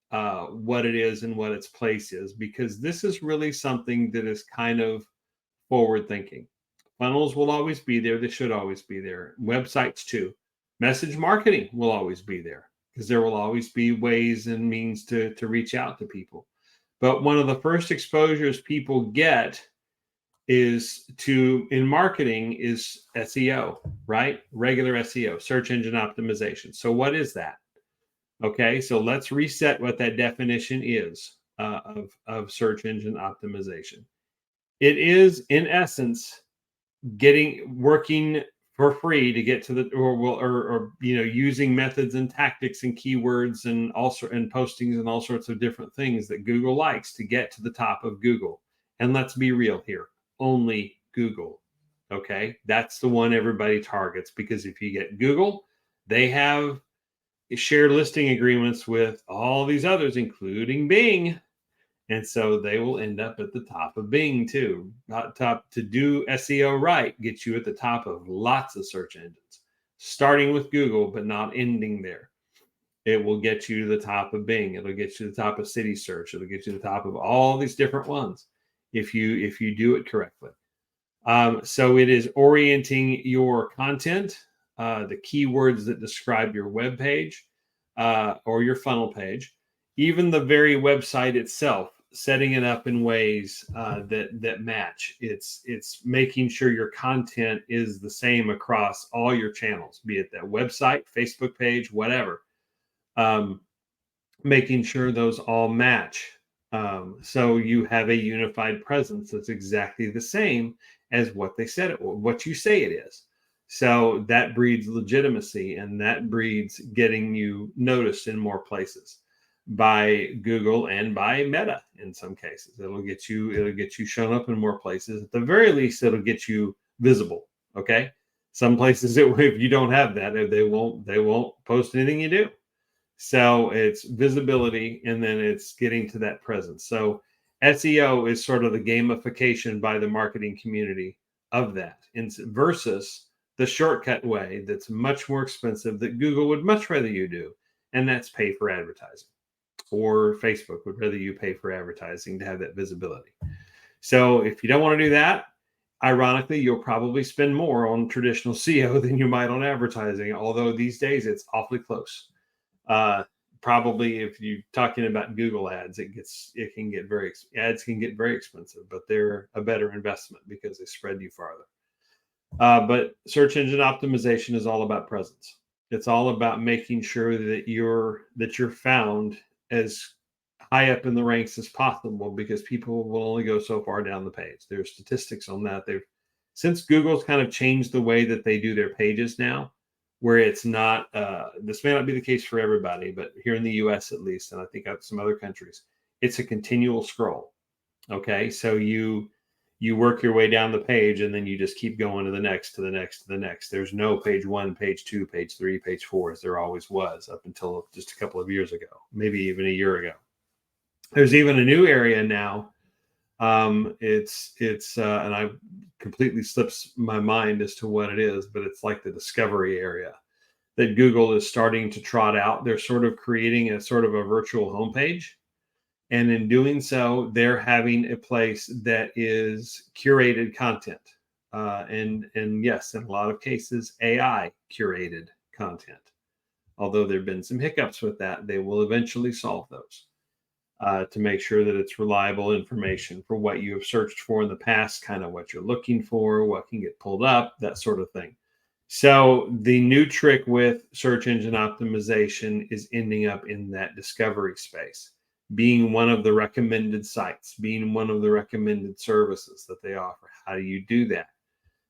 what it is and what its place is, because this is really something that is kind of forward thinking. Funnels will always be there. They should always be there. Websites too. Message marketing will always be there because there will always be ways and means to reach out to people. But one of the first exposures people get in marketing is SEO, right? Regular SEO, search engine optimization. So what is that? Okay, so let's reset what that definition is of search engine optimization. It is, in essence, working for free to get to the or using methods and tactics and keywords and postings and all sorts of different things that Google likes to get to the top of Google. And let's be real here, only Google. Okay, that's the one everybody targets, because if you get Google, they have shared listing agreements with all these others, including Bing. And so they will end up at the top of Bing too. Top to do SEO right, get you at the top of lots of search engines, starting with Google, but not ending there. It will get you to the top of Bing. It'll get you to the top of City Search. It'll get you to the top of all these different ones if you do it correctly. So it is orienting your content, the keywords that describe your web page or your funnel page, even the very website itself, setting it up in ways that match. It's making sure your content is the same across all your channels, be it that website, Facebook page, whatever. Making sure those all match. So you have a unified presence that's exactly the same as what they said what you say it is. So that breeds legitimacy, and that breeds getting you noticed in more places by Google and by Meta in some cases. It'll get you shown up in more places. At the very least, it'll get you visible. Okay. Some places if you don't have that, they won't post anything you do. So it's visibility, and then it's getting to that presence. So SEO is sort of the gamification by the marketing community of that, versus the shortcut way that's much more expensive that Google would much rather you do, and that's pay for advertising. Or Facebook would rather you pay for advertising to have that visibility. So if you don't want to do that, ironically, you'll probably spend more on traditional SEO than you might on advertising, although these days it's awfully close. Probably if you're talking about Google ads, ads can get very expensive, but they're a better investment because they spread you farther. But search engine optimization is all about presence. It's all about making sure that you're found as high up in the ranks as possible, because people will only go so far down the page. There's statistics on that. Since Google's kind of changed the way that they do their pages now, where it's not, this may not be the case for everybody, but here in the US at least, and I think some other countries, it's a continual scroll. Okay, so you work your way down the page, and then you just keep going to the next, to the next, to the next. There's no page 1, page 2, page 3, page 4, as there always was up until just a couple of years ago, maybe even a year ago. There's even a new area now. And I completely slips my mind as to what it is, but it's like the discovery area that Google is starting to trot out. They're sort of creating a sort of a virtual homepage. And in doing so, they're having a place that is curated content. And yes, in a lot of cases, AI curated content. Although there have been some hiccups with that, they will eventually solve those. To make sure that it's reliable information for what you have searched for in the past, kind of what you're looking for, what can get pulled up, that sort of thing. So the new trick with search engine optimization is ending up in that discovery space, being one of the recommended sites, being one of the recommended services that they offer. How do you do that?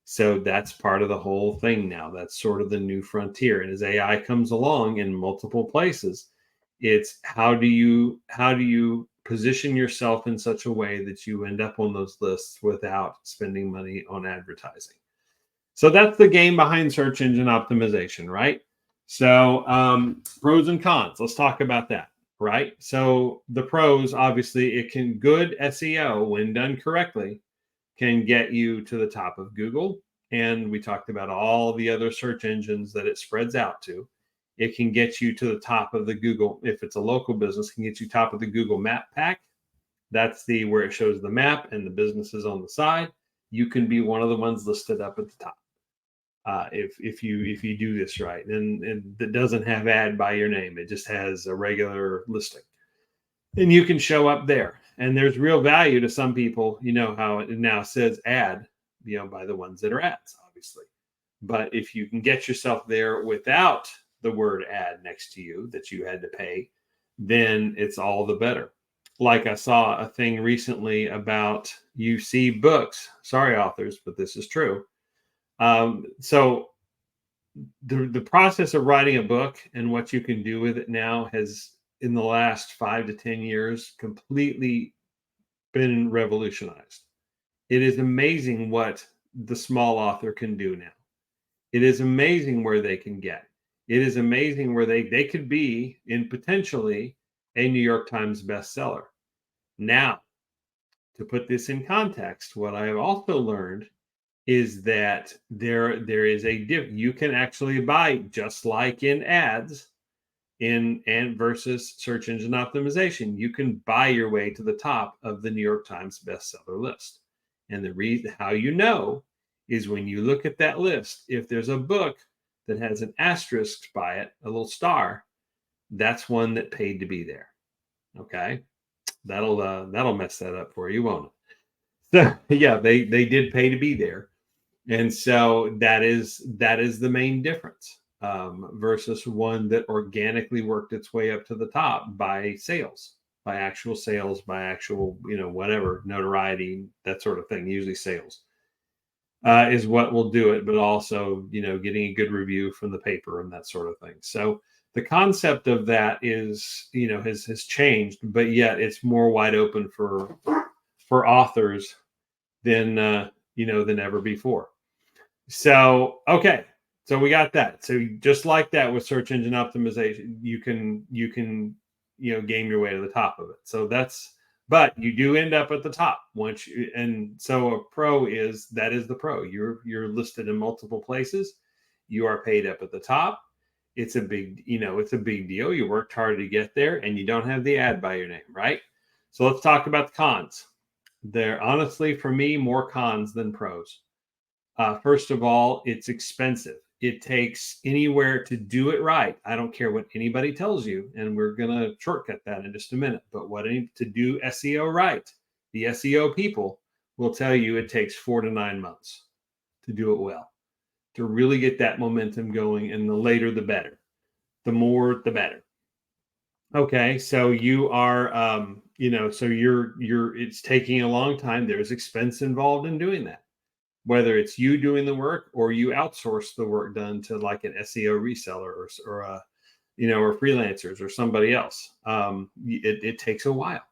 So that's part of the whole thing now. That's sort of the new frontier. And as AI comes along in multiple places, it's how do you position yourself in such a way that you end up on those lists without spending money on advertising. So that's the game behind search engine optimization, right? So pros and cons. Let's talk about that, right? So the pros, obviously, good SEO when done correctly can get you to the top of Google, and we talked about all the other search engines that it spreads out to. It can get you to the top of the Google. If it's a local business, can get you top of the Google Map pack. That's the where it shows the map and the businesses on the side. You can be one of the ones listed up at the top. If you do this right, and it doesn't have ad by your name, it just has a regular listing, and you can show up there. And there's real value to some people. You know how it now says ad, by the ones that are ads, obviously. But if you can get yourself there without the word ad next to you that you had to pay, then it's all the better. Like I saw a thing recently about UC books. Sorry, authors, but this is true. So the process of writing a book and what you can do with it now has, in the last 5 to 10 years, completely been revolutionized. It is amazing what the small author can do now. It is amazing where they can get. It is amazing where they could be in potentially a New York Times bestseller. Now, to put this in context, what I have also learned is that there is you can actually buy, just like in ads and versus search engine optimization, you can buy your way to the top of the New York Times bestseller list. And the reason how you know is when you look at that list, if there's a book that has an asterisk by it, a little star, that's one that paid to be there. Okay, that'll mess that up for you, won't it? So yeah, they did pay to be there, and so that is the main difference, versus one that organically worked its way up to the top by sales, by actual sales, by actual whatever notoriety, that sort of thing. Usually sales is what will do it, but also getting a good review from the paper and that sort of thing. So the concept of that is has changed, but yet it's more wide open for authors than than ever before. So okay, so we got that. So just like that with search engine optimization, you can game your way to the top of it. So but you do end up at the top once you, and so a pro is the pro. You're listed in multiple places. You are paid up at the top. It's a big deal. You worked hard to get there, and you don't have the ad by your name, right? So let's talk about the cons. There, honestly, for me, more cons than pros. First of all, it's expensive. It takes anywhere to do it right. I don't care what anybody tells you, and we're going to shortcut that in just a minute. But to do SEO right, the SEO people will tell you it takes 4 to 9 months to do it well, to really get that momentum going. And the later, the better. The more, the better. Okay, so you are, so it's taking a long time. There's expense involved in doing that, whether it's you doing the work or you outsource the work done to like an SEO reseller or freelancers or somebody else. It takes a while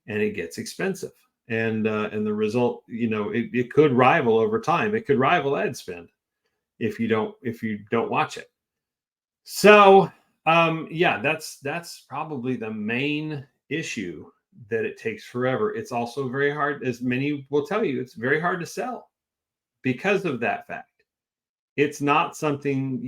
and it gets expensive. And the result, it could rival over time. It could rival ad spend if you don't watch it. So that's probably the main issue, that it takes forever. It's also very hard, as many will tell you, it's very hard to sell because of that fact. It's not something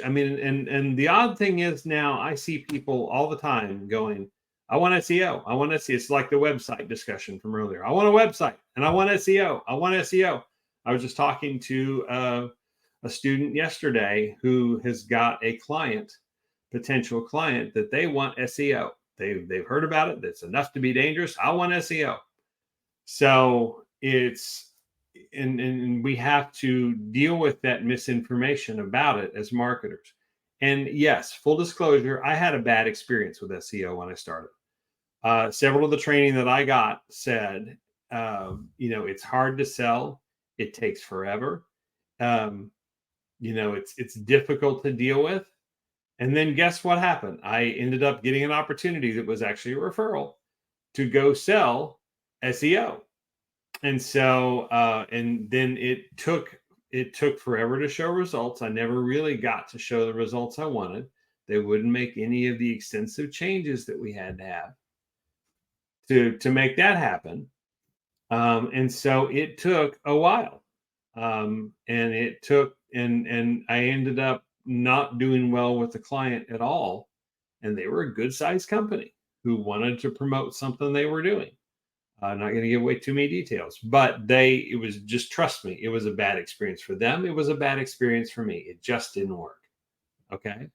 and the odd thing is, now I see people all the time going, I want SEO. I want SEO. It's like the website discussion from earlier. I want a website and I want SEO. I want SEO. I was just talking to a student yesterday who has got a potential client, that they want SEO. They've heard about it. That's enough to be dangerous. I want SEO. So it's, and we have to deal with that misinformation about it as marketers. And yes, full disclosure, I had a bad experience with SEO when I started. Several of the training that I got said, it's hard to sell. It takes forever. It's difficult to deal with. And then guess what happened? I ended up getting an opportunity that was actually a referral to go sell SEO. And so, and then it took forever to show results. I never really got to show the results I wanted. They wouldn't make any of the extensive changes that we had to have to make that happen. And so it took a while. And it took, and I ended up not doing well with the client at all. And they were a good sized company who wanted to promote something they were doing. I'm not going to give away too many details, but it was just, trust me, it was a bad experience for them. It was a bad experience for me. It just didn't work. Okay.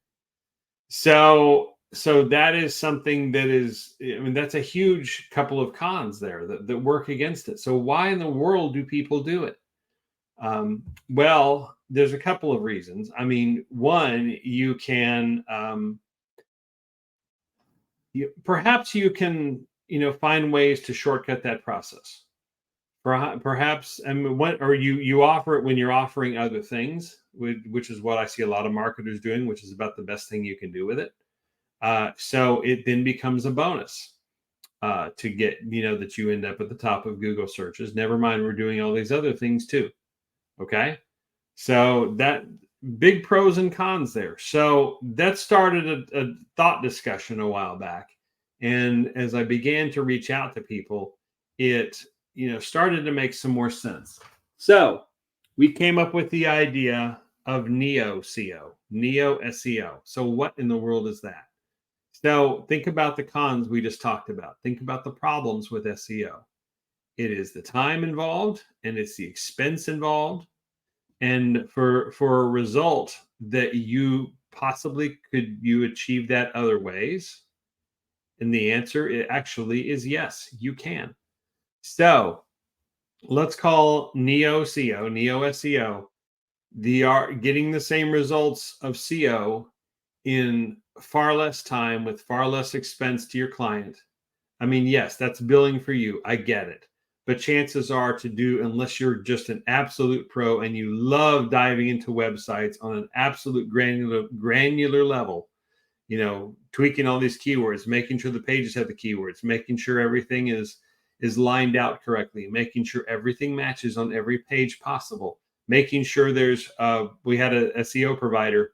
So that is something that is, I mean, that's a huge couple of cons there that work against it. So why in the world do people do it? Well, there's a couple of reasons. I mean, one, you can, perhaps you can, find ways to shortcut that process. Perhaps, I mean, what, or you offer it when you're offering other things, which is what I see a lot of marketers doing, which is about the best thing you can do with it. So it then becomes a bonus to get, that you end up at the top of Google searches. Never mind, we're doing all these other things too. Okay. So that, big pros and cons there. So that started a thought discussion a while back. And as I began to reach out to people, it, started to make some more sense. So we came up with the idea of Neo SEO, Neo SEO. So what in the world is that? So think about the cons we just talked about. Think about the problems with SEO. It is the time involved and it's the expense involved. And for a result that you possibly could you achieve that other ways? And the answer, it actually is yes, you can. So let's call Neo SEO, Neo SEO, getting the same results of SEO in far less time with far less expense to your client. I mean, yes, that's billing for you. I get it. But chances are to do, unless you're just an absolute pro and you love diving into websites on an absolute granular level, tweaking all these keywords, making sure the pages have the keywords, making sure everything is lined out correctly, making sure everything matches on every page possible, making sure we had a SEO provider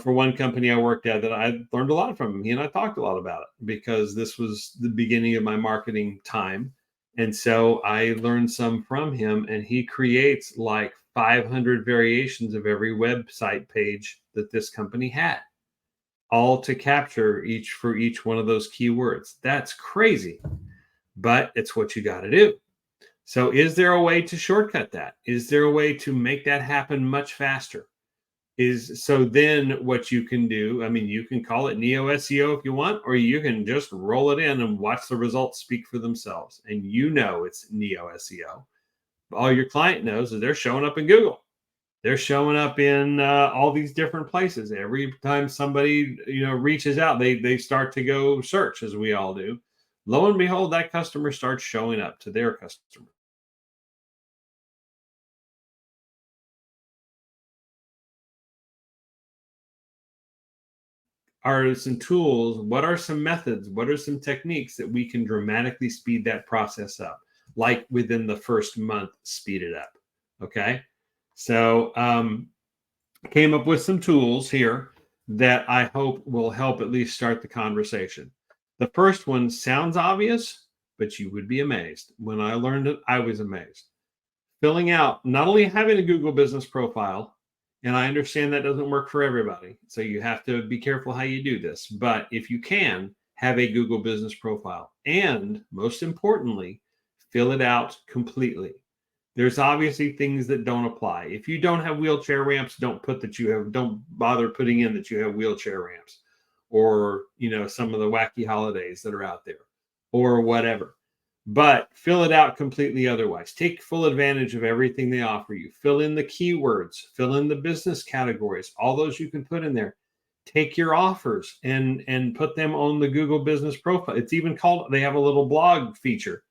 for one company I worked at that I learned a lot from him. He and I talked a lot about it because this was the beginning of my marketing time. And so I learned some from him, and he creates like 500 variations of every website page that this company had, all to capture for each one of those keywords. That's crazy, but it's what you got to do. So is there a way to shortcut that? Is there a way to make that happen much faster? So then what you can do, I mean, you can call it Neo SEO if you want, or you can just roll it in and watch the results speak for themselves. And it's Neo SEO. All your client knows is they're showing up in Google. They're showing up in all these different places. Every time somebody, reaches out, they start to go search, as we all do. Lo and behold, that customer starts showing up to their customer. Are some tools, what are some methods, what are some techniques that we can dramatically speed that process up, like within the first month, speed it up? Okay. So came up with some tools here that I hope will help at least start the conversation. The first one sounds obvious, but you would be amazed. When I learned it, I was amazed. Filling out, not only having a Google business profile, and I understand that doesn't work for everybody. So you have to be careful how you do this. But if you can, have a Google business profile. And most importantly, fill it out completely. There's obviously things that don't apply. If you don't have wheelchair ramps, don't bother putting in that you have wheelchair ramps, or, some of the wacky holidays that are out there or whatever. But fill it out completely otherwise. Take full advantage of everything they offer you. Fill in the keywords, fill in the business categories, all those you can put in there. Take your offers and put them on the Google business profile. It's even called, they have a little blog feature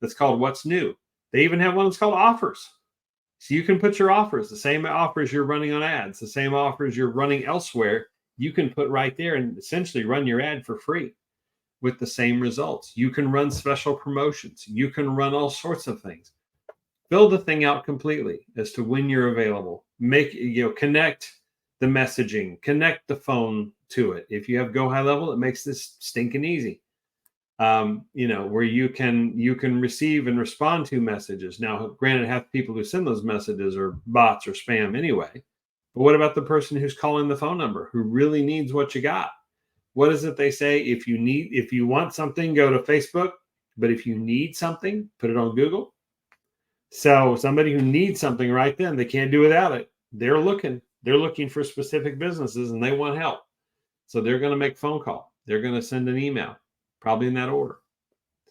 that's called What's New. They even have one that's called Offers. So you can put your offers, the same offers you're running on ads, the same offers you're running elsewhere, you can put right there and essentially run your ad for free with the same results. You can run special promotions. You can run all sorts of things. Fill the thing out completely as to when you're available. Connect the messaging, connect the phone to it. If you have Go High Level, it makes this stinking easy. where you can receive and respond to messages. Now, granted, half the people who send those messages are bots or spam anyway. But what about the person who's calling the phone number who really needs what you got? What is it they say? If you want something, go to Facebook. But if you need something, put it on Google. So somebody who needs something right then, they can't do without it. They're looking for specific businesses and they want help. So they're going to make a phone call. They're going to send an email, probably in that order.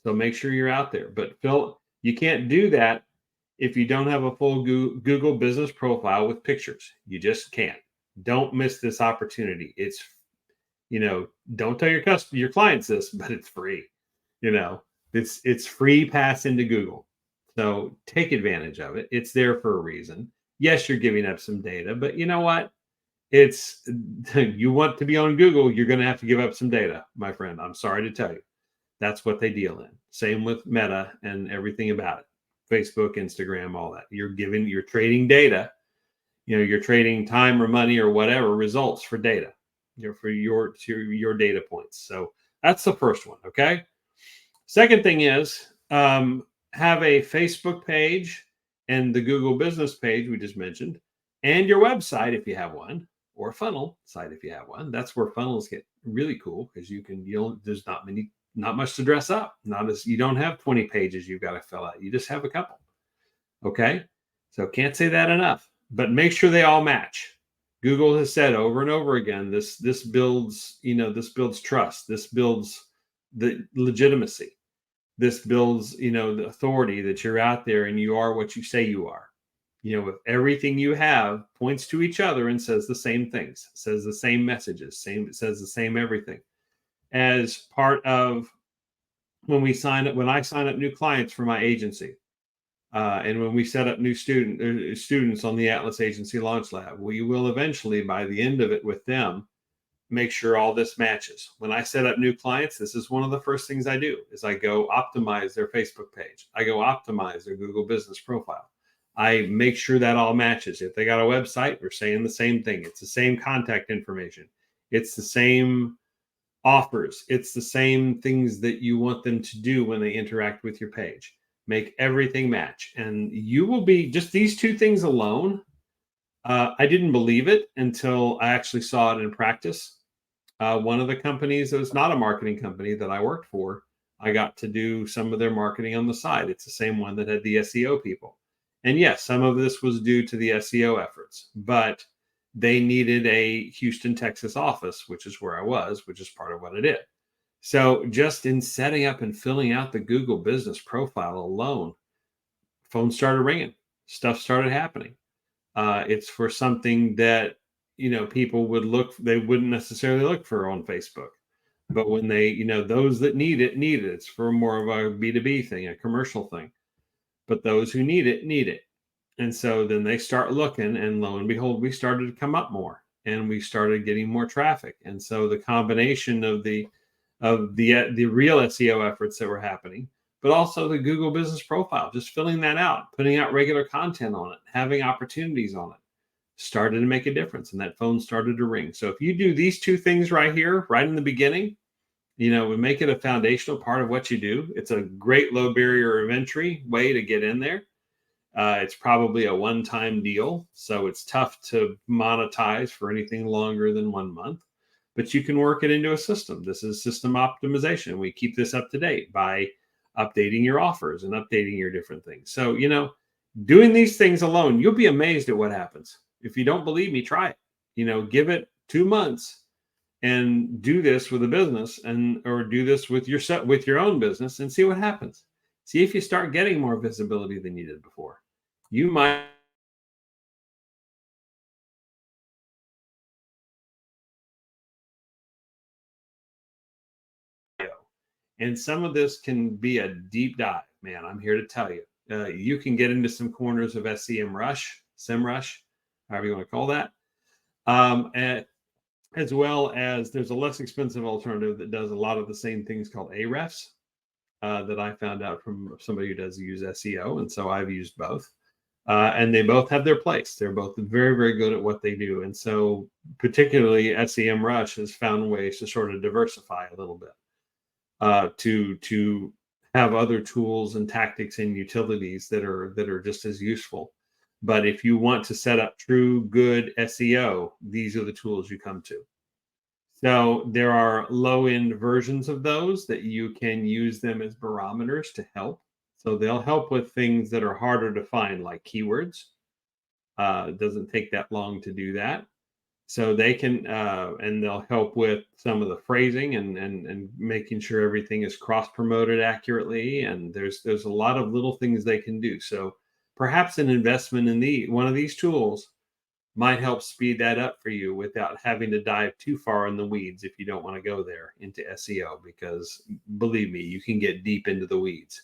So make sure you're out there. But Phil, you can't do that if you don't have a full Google business profile with pictures. You just can't. Don't miss this opportunity. It's, don't tell your clients this, but it's free. It's free pass into Google. So take advantage of it. It's there for a reason. Yes, you're giving up some data, but you know what? You want to be on Google, you're going to have to give up some data, my friend. I'm sorry to tell you. That's what they deal in. Same with Meta and everything about it. Facebook, Instagram, all that. You're trading data. You're trading time or money or whatever results for data. For your data points. So that's the first one. Okay. Second thing is have a Facebook page and the Google business page we just mentioned, and your website if you have one, or a funnel site if you have one. That's where funnels get really cool because there's not much to dress up. You don't have 20 pages you've got to fill out. You just have a couple. Okay. So can't say that enough, but make sure they all match. Google has said over and over again, this builds trust. This builds the legitimacy. This builds, the authority that you're out there and you are what you say you are. If everything you have points to each other and says the same things, says the same messages, says the same everything. As part of when I sign up new clients for my agency, and when we set up new students on the Atlas Agency Launch Lab, we will eventually, by the end of it with them, make sure all this matches. When I set up new clients, this is one of the first things I do is I go optimize their Facebook page. I go optimize their Google business profile. I make sure that all matches. If they got a website, we're saying the same thing. It's the same contact information. It's the same offers. It's the same things that you want them to do when they interact with your page. Make everything match. And you will be just these two things alone. I didn't believe it until I actually saw it in practice. One of the companies that was not a marketing company that I worked for, I got to do some of their marketing on the side. It's the same one that had the SEO people. And yes, some of this was due to the SEO efforts, but they needed a Houston, Texas office, which is where I was, which is part of what I did. So just in setting up and filling out the Google business profile alone, phones started ringing, stuff started happening. It's for something that, people they wouldn't necessarily look for on Facebook. But when they, those that need it. It's for more of a B2B thing, a commercial thing. But those who need it. And so then they start looking, and lo and behold, we started to come up more and we started getting more traffic. And so the combination of the real SEO efforts that were happening, but also the Google business profile, just filling that out, putting out regular content on it, having opportunities on it, started to make a difference. And that phone started to ring. So if you do these two things right here, right in the beginning, we make it a foundational part of what you do. It's a great low barrier of entry way to get in there. It's probably a one-time deal, so it's tough to monetize for anything longer than 1 month. But you can work it into a system. This is system optimization. We keep this up to date by updating your offers and updating your different things. So, doing these things alone, you'll be amazed at what happens. If you don't believe me, try it. Give it 2 months and do this with a business or do this with your own business and see what happens. See if you start getting more visibility than you did before. You might and some of this can be a deep dive, man. I'm here to tell you. You can get into some corners of SEMrush, however you want to call that. As well as there's a less expensive alternative that does a lot of the same things called Ahrefs that I found out from somebody who does use SEO. And so I've used both. And they both have their place. They're both very, very good at what they do. And so particularly SEMrush has found ways to sort of diversify a little bit. to have other tools and tactics and utilities that are just as useful. But if you want to set up true good SEO, these are the tools you come to. So there are low end versions of those that you can use them as barometers to help. So they'll help with things that are harder to find, like keywords. It doesn't take that long to do that. So they can, and they'll help with some of the phrasing and making sure everything is cross promoted accurately. And there's a lot of little things they can do. So perhaps an investment in one of these tools might help speed that up for you without having to dive too far in the weeds if you don't want to go there into SEO, because believe me, you can get deep into the weeds.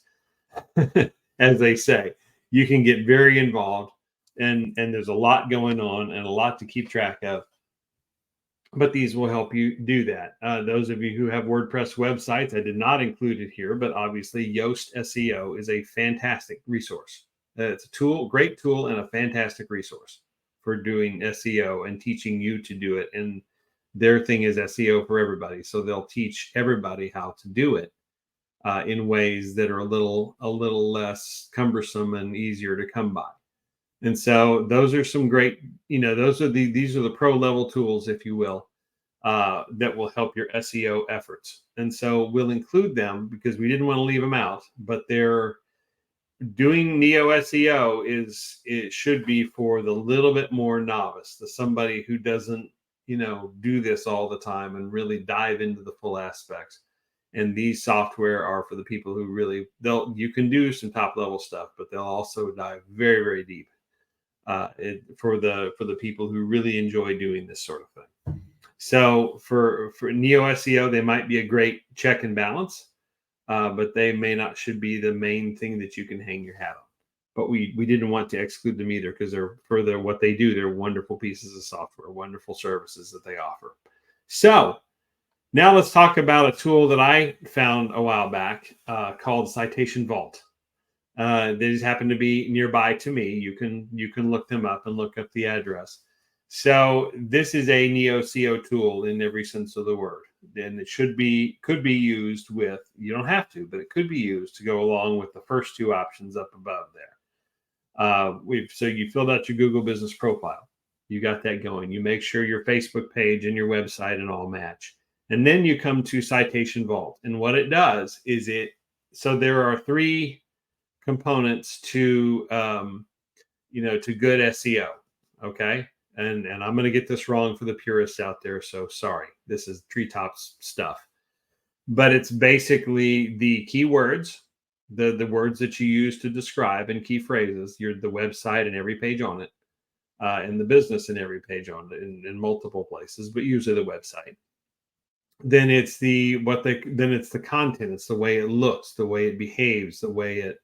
As they say, you can get very involved, and there's a lot going on and a lot to keep track of, but these will help you do that. Those of you who have WordPress websites, I did not include it here, but obviously Yoast SEO is a fantastic resource. It's a tool, great tool, and a fantastic resource for doing SEO and teaching you to do it. And their thing is SEO for everybody, so they'll teach everybody how to do it in ways that are a little less cumbersome and easier to come by. And so those are some great, these are the pro level tools, if you will, that will help your SEO efforts. And so we'll include them because we didn't want to leave them out, but they're doing Neo SEO it should be for the little bit more novice, the somebody who doesn't, do this all the time and really dive into the full aspects. And these software are for the people who really, you can do some top level stuff, but they'll also dive very, very deep for the people who really enjoy doing this sort of thing. So for Neo SEO, they might be a great check and balance, but they should be the main thing that you can hang your hat on. But we didn't want to exclude them either, because they're what they do. They're wonderful pieces of software, wonderful services that they offer. So now let's talk about a tool that I found a while back called Citation Vault. These happen to be nearby to me. You can look them up and look up the address. So this is a Neo SEO tool in every sense of the word, and it could be used with, you don't have to, but it could be used to go along with the first two options up above there. So you filled out your Google Business profile, you got that going. You make sure your Facebook page and your website and all match, and then you come to Citation Vault. And what it does is so there are three components to to good SEO. Okay. And I'm going to get this wrong for the purists out there, so sorry. This is treetops stuff. But it's basically the keywords, the words that you use to describe, and key phrases, the website and every page on it, and the business and every page on it in multiple places, but usually the website. Then it's the content. It's the way it looks, the way it behaves, the way it,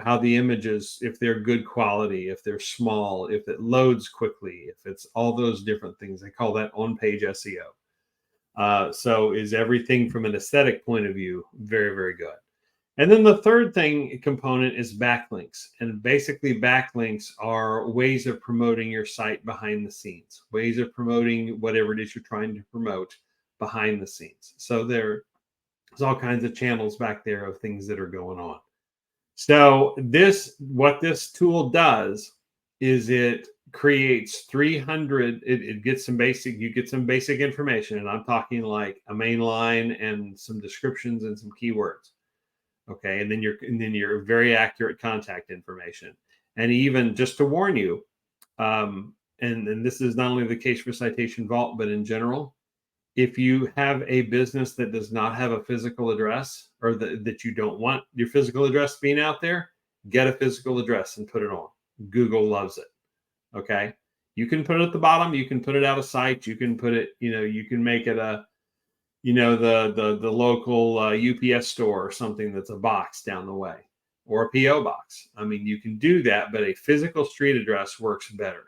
how the images, if they're good quality, if they're small, if it loads quickly, if it's all those different things. They call that on-page SEO. So is everything from an aesthetic point of view very, very good. And then the third component is backlinks. And basically backlinks are ways of promoting your site behind the scenes, ways of promoting whatever it is you're trying to promote behind the scenes. So there's all kinds of channels back there of things that are going on. So what this tool does is it creates 300, you get some basic information, and I'm talking like a main line and some descriptions and some keywords. Okay. And then your very accurate contact information. And even just to warn you, and this is not only the case for Citation Vault, but in general, if you have a business that does not have a physical address, or that you don't want your physical address being out there, get a physical address and put it on. Google loves it. Okay. You can put it at the bottom. You can put it out of sight. You can put it, you can make it the local UPS store or something that's a box down the way, or a PO box. I mean, you can do that, but a physical street address works better.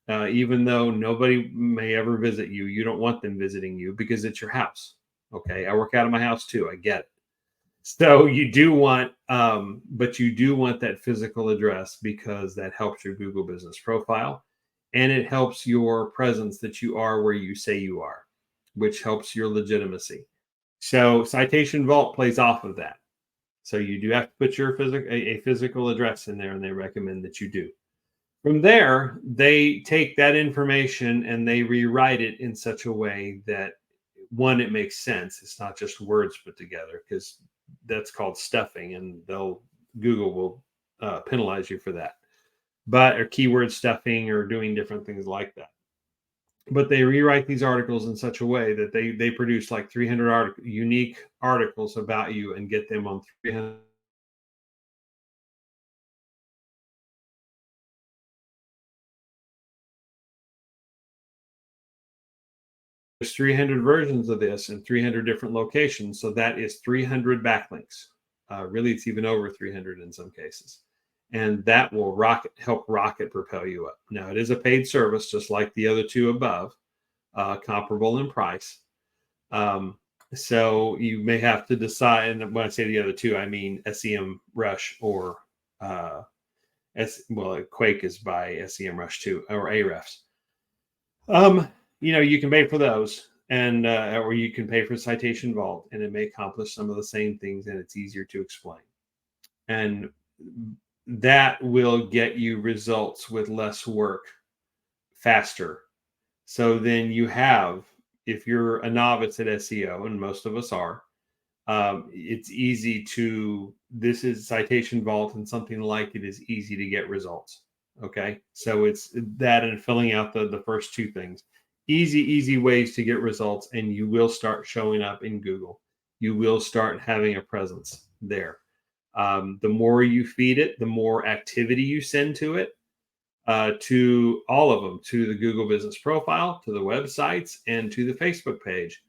Even though nobody may ever visit you, you don't want them visiting you because it's your house. Okay. I work out of my house too. I get it. So you do want, but you do want that physical address, because that helps your Google Business profile, and it helps your presence that you are where you say you are, which helps your legitimacy. So Citation Vault plays off of that. So you do have to put your physical address in there, and they recommend that you do. From there, they take that information and they rewrite it in such a way that, one, it makes sense. It's not just words put together, because that's called stuffing, and Google will penalize you for that. But or keyword stuffing or doing different things like that. But they rewrite these articles in such a way that they produce like 300 unique articles about you and get them on 300. There's 300 versions of this in 300 different locations, so that is 300 backlinks. Really, it's even over 300 in some cases, and that will help rocket propel you up. Now, it is a paid service, just like the other two above, comparable in price. So you may have to decide. And when I say the other two, I mean SEM Rush or Quake is by SEM Rush too, or Ahrefs. You can pay for those, and or you can pay for Citation Vault, and it may accomplish some of the same things, and it's easier to explain. And that will get you results with less work faster. So then if you're a novice at SEO, and most of us are, it's easy to, this is Citation Vault, and something like it is easy to get results. Okay. So it's that and filling out the first two things. Easy ways to get results, and you will start showing up in Google. You will start having a presence there. The more you feed it, the more activity you send to it, to all of them, to the Google Business Profile, to the websites, and to the Facebook page.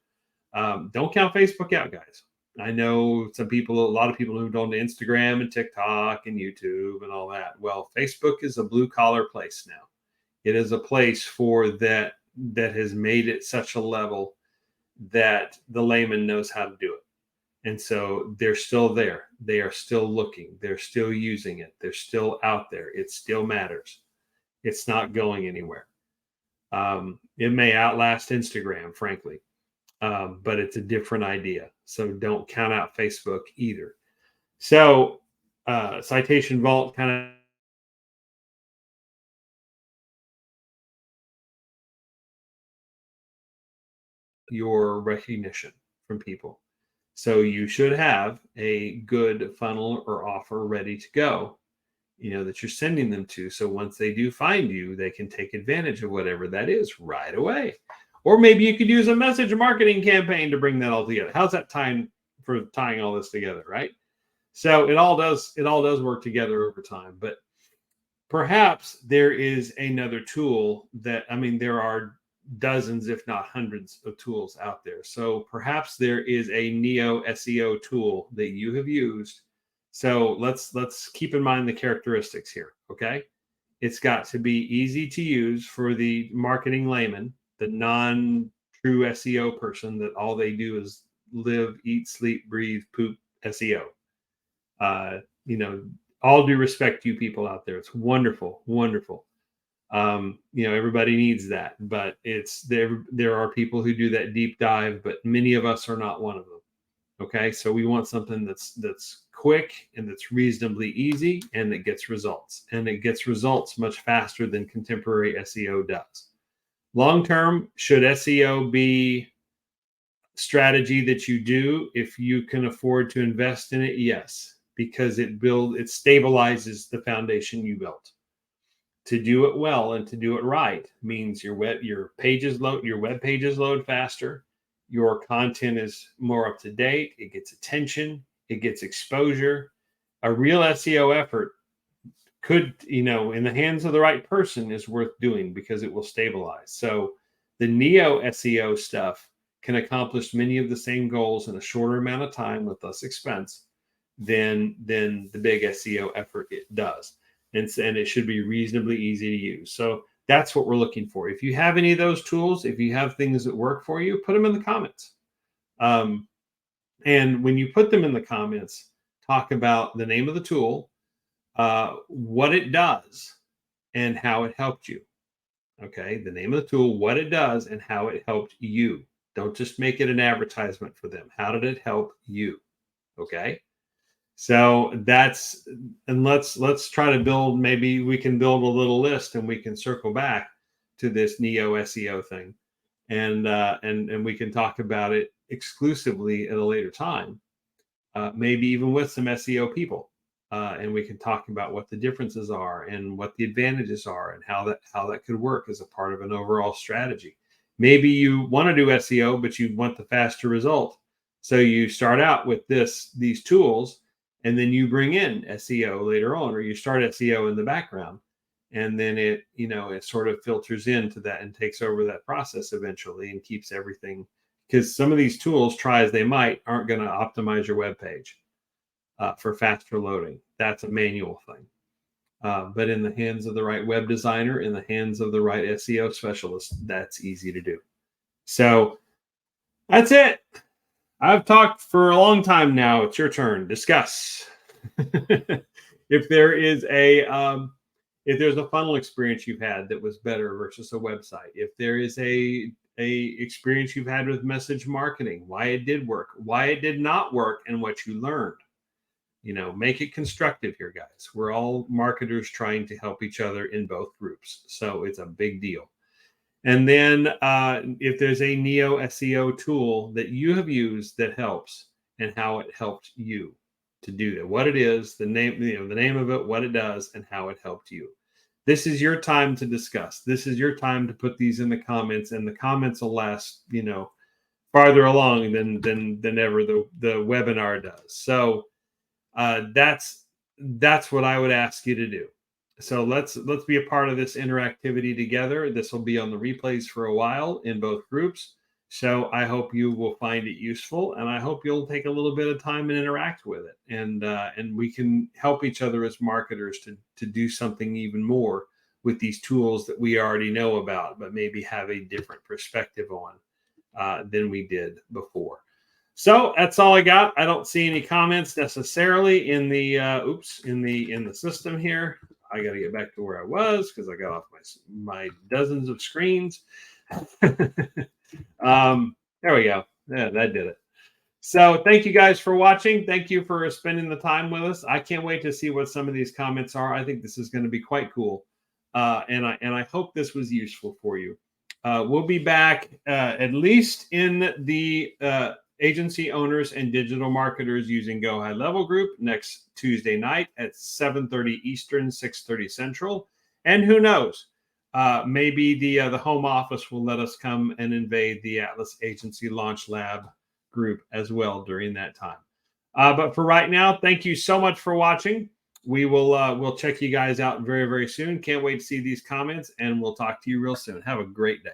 Don't count Facebook out, guys. I know a lot of people moved on to Instagram and TikTok and YouTube and all that. Well, Facebook is a blue collar place now. It is a place that has made it such a level that the layman knows how to do it. And so they're still there. They are still looking. They're still using it. They're still out there. It still matters. It's not going anywhere. It may outlast Instagram, frankly, but it's a different idea. So don't count out Facebook either. So Citation Vault kind of your recognition from people. So you should have a good funnel or offer ready to go, that you're sending them to. So once they do find you, they can take advantage of whatever that is right away. Or maybe you could use a message marketing campaign to bring that all together. How's that tying all this together, right? So it all does work together over time. But perhaps there is another tool there are dozens, if not hundreds, of tools out there. So perhaps there is a Neo SEO tool that you have used. So let's keep in mind the characteristics here. Okay. It's got to be easy to use for the marketing layman, the non-true SEO person that all they do is live, eat, sleep, breathe, poop SEO. All due respect to you people out there. It's wonderful, wonderful. Everybody needs that, but there are people who do that deep dive, but many of us are not one of them. Okay. So we want something that's quick and that's reasonably easy and that gets results, and it gets results much faster than contemporary SEO does. Long term, should SEO be strategy that you do if you can afford to invest in it? Yes, because it stabilizes the foundation you built. To do it well and to do it right means your web pages load faster, your content is more up to date, it gets attention, it gets exposure. A real SEO effort could, in the hands of the right person, is worth doing because it will stabilize. So the Neo SEO stuff can accomplish many of the same goals in a shorter amount of time with less expense than the big SEO effort it does. And it should be reasonably easy to use. So that's what we're looking for. If you have any of those tools, if you have things that work for you, put them in the comments. And when you put them in the comments, talk about the name of the tool, what it does, and how it helped you. Okay, the name of the tool, what it does, and how it helped you. Don't just make it an advertisement for them. How did it help you? Okay. So that's, and let's try to build, maybe we can build a little list and we can circle back to this neo SEO thing, and we can talk about it exclusively at a later time, maybe even with some SEO people, and we can talk about what the differences are and what the advantages are and how that could work as a part of an overall strategy. Maybe you want to do SEO, but you want the faster result, so you start out with these tools, and then you bring in SEO later on, or you start SEO in the background, and then it sort of filters into that and takes over that process eventually and keeps everything, because some of these tools, try as they might, aren't going to optimize your web page for faster loading. That's a manual thing. But in the hands of the right web designer, in the hands of the right SEO specialist, that's easy to do. So that's it. I've talked for a long time now. It's your turn. Discuss. If there's a funnel experience you've had that was better versus a website, if there is a experience you've had with message marketing, why it did work, why it did not work, and what you learned. Make it constructive here, guys. We're all marketers trying to help each other in both groups, so it's a big deal. And then if there's a neo SEO tool that you have used that helps, and how it helped you to do that, what it is, the name of it, what it does, and how it helped you. This is your time to discuss. This is your time to put these in the comments, and the comments will last, farther along than ever the webinar does. So that's what I would ask you to do. So let's be a part of this interactivity together. This will be on the replays for a while in both groups. So I hope you will find it useful, and I hope you'll take a little bit of time and interact with it, and we can help each other as marketers to do something even more with these tools that we already know about, but maybe have a different perspective on than we did before. So that's all I got. I don't see any comments necessarily in the in the system here. I got to get back to where I was because I got off my dozens of screens. There we go. Yeah, that did it. So thank you guys for watching. Thank you for spending the time with us. I can't wait to see what some of these comments are. I think this is going to be quite cool, and I hope this was useful for you. We'll be back at least in the Agency Owners and Digital Marketers Using Go High Level group next Tuesday night at 7:30 Eastern, 6:30 Central. And who knows, maybe the home office will let us come and invade the Atlas Agency Launch Lab group as well during that time. But for right now, thank you so much for watching. We'll check you guys out very, very soon. Can't wait to see these comments, and we'll talk to you real soon. Have a great day.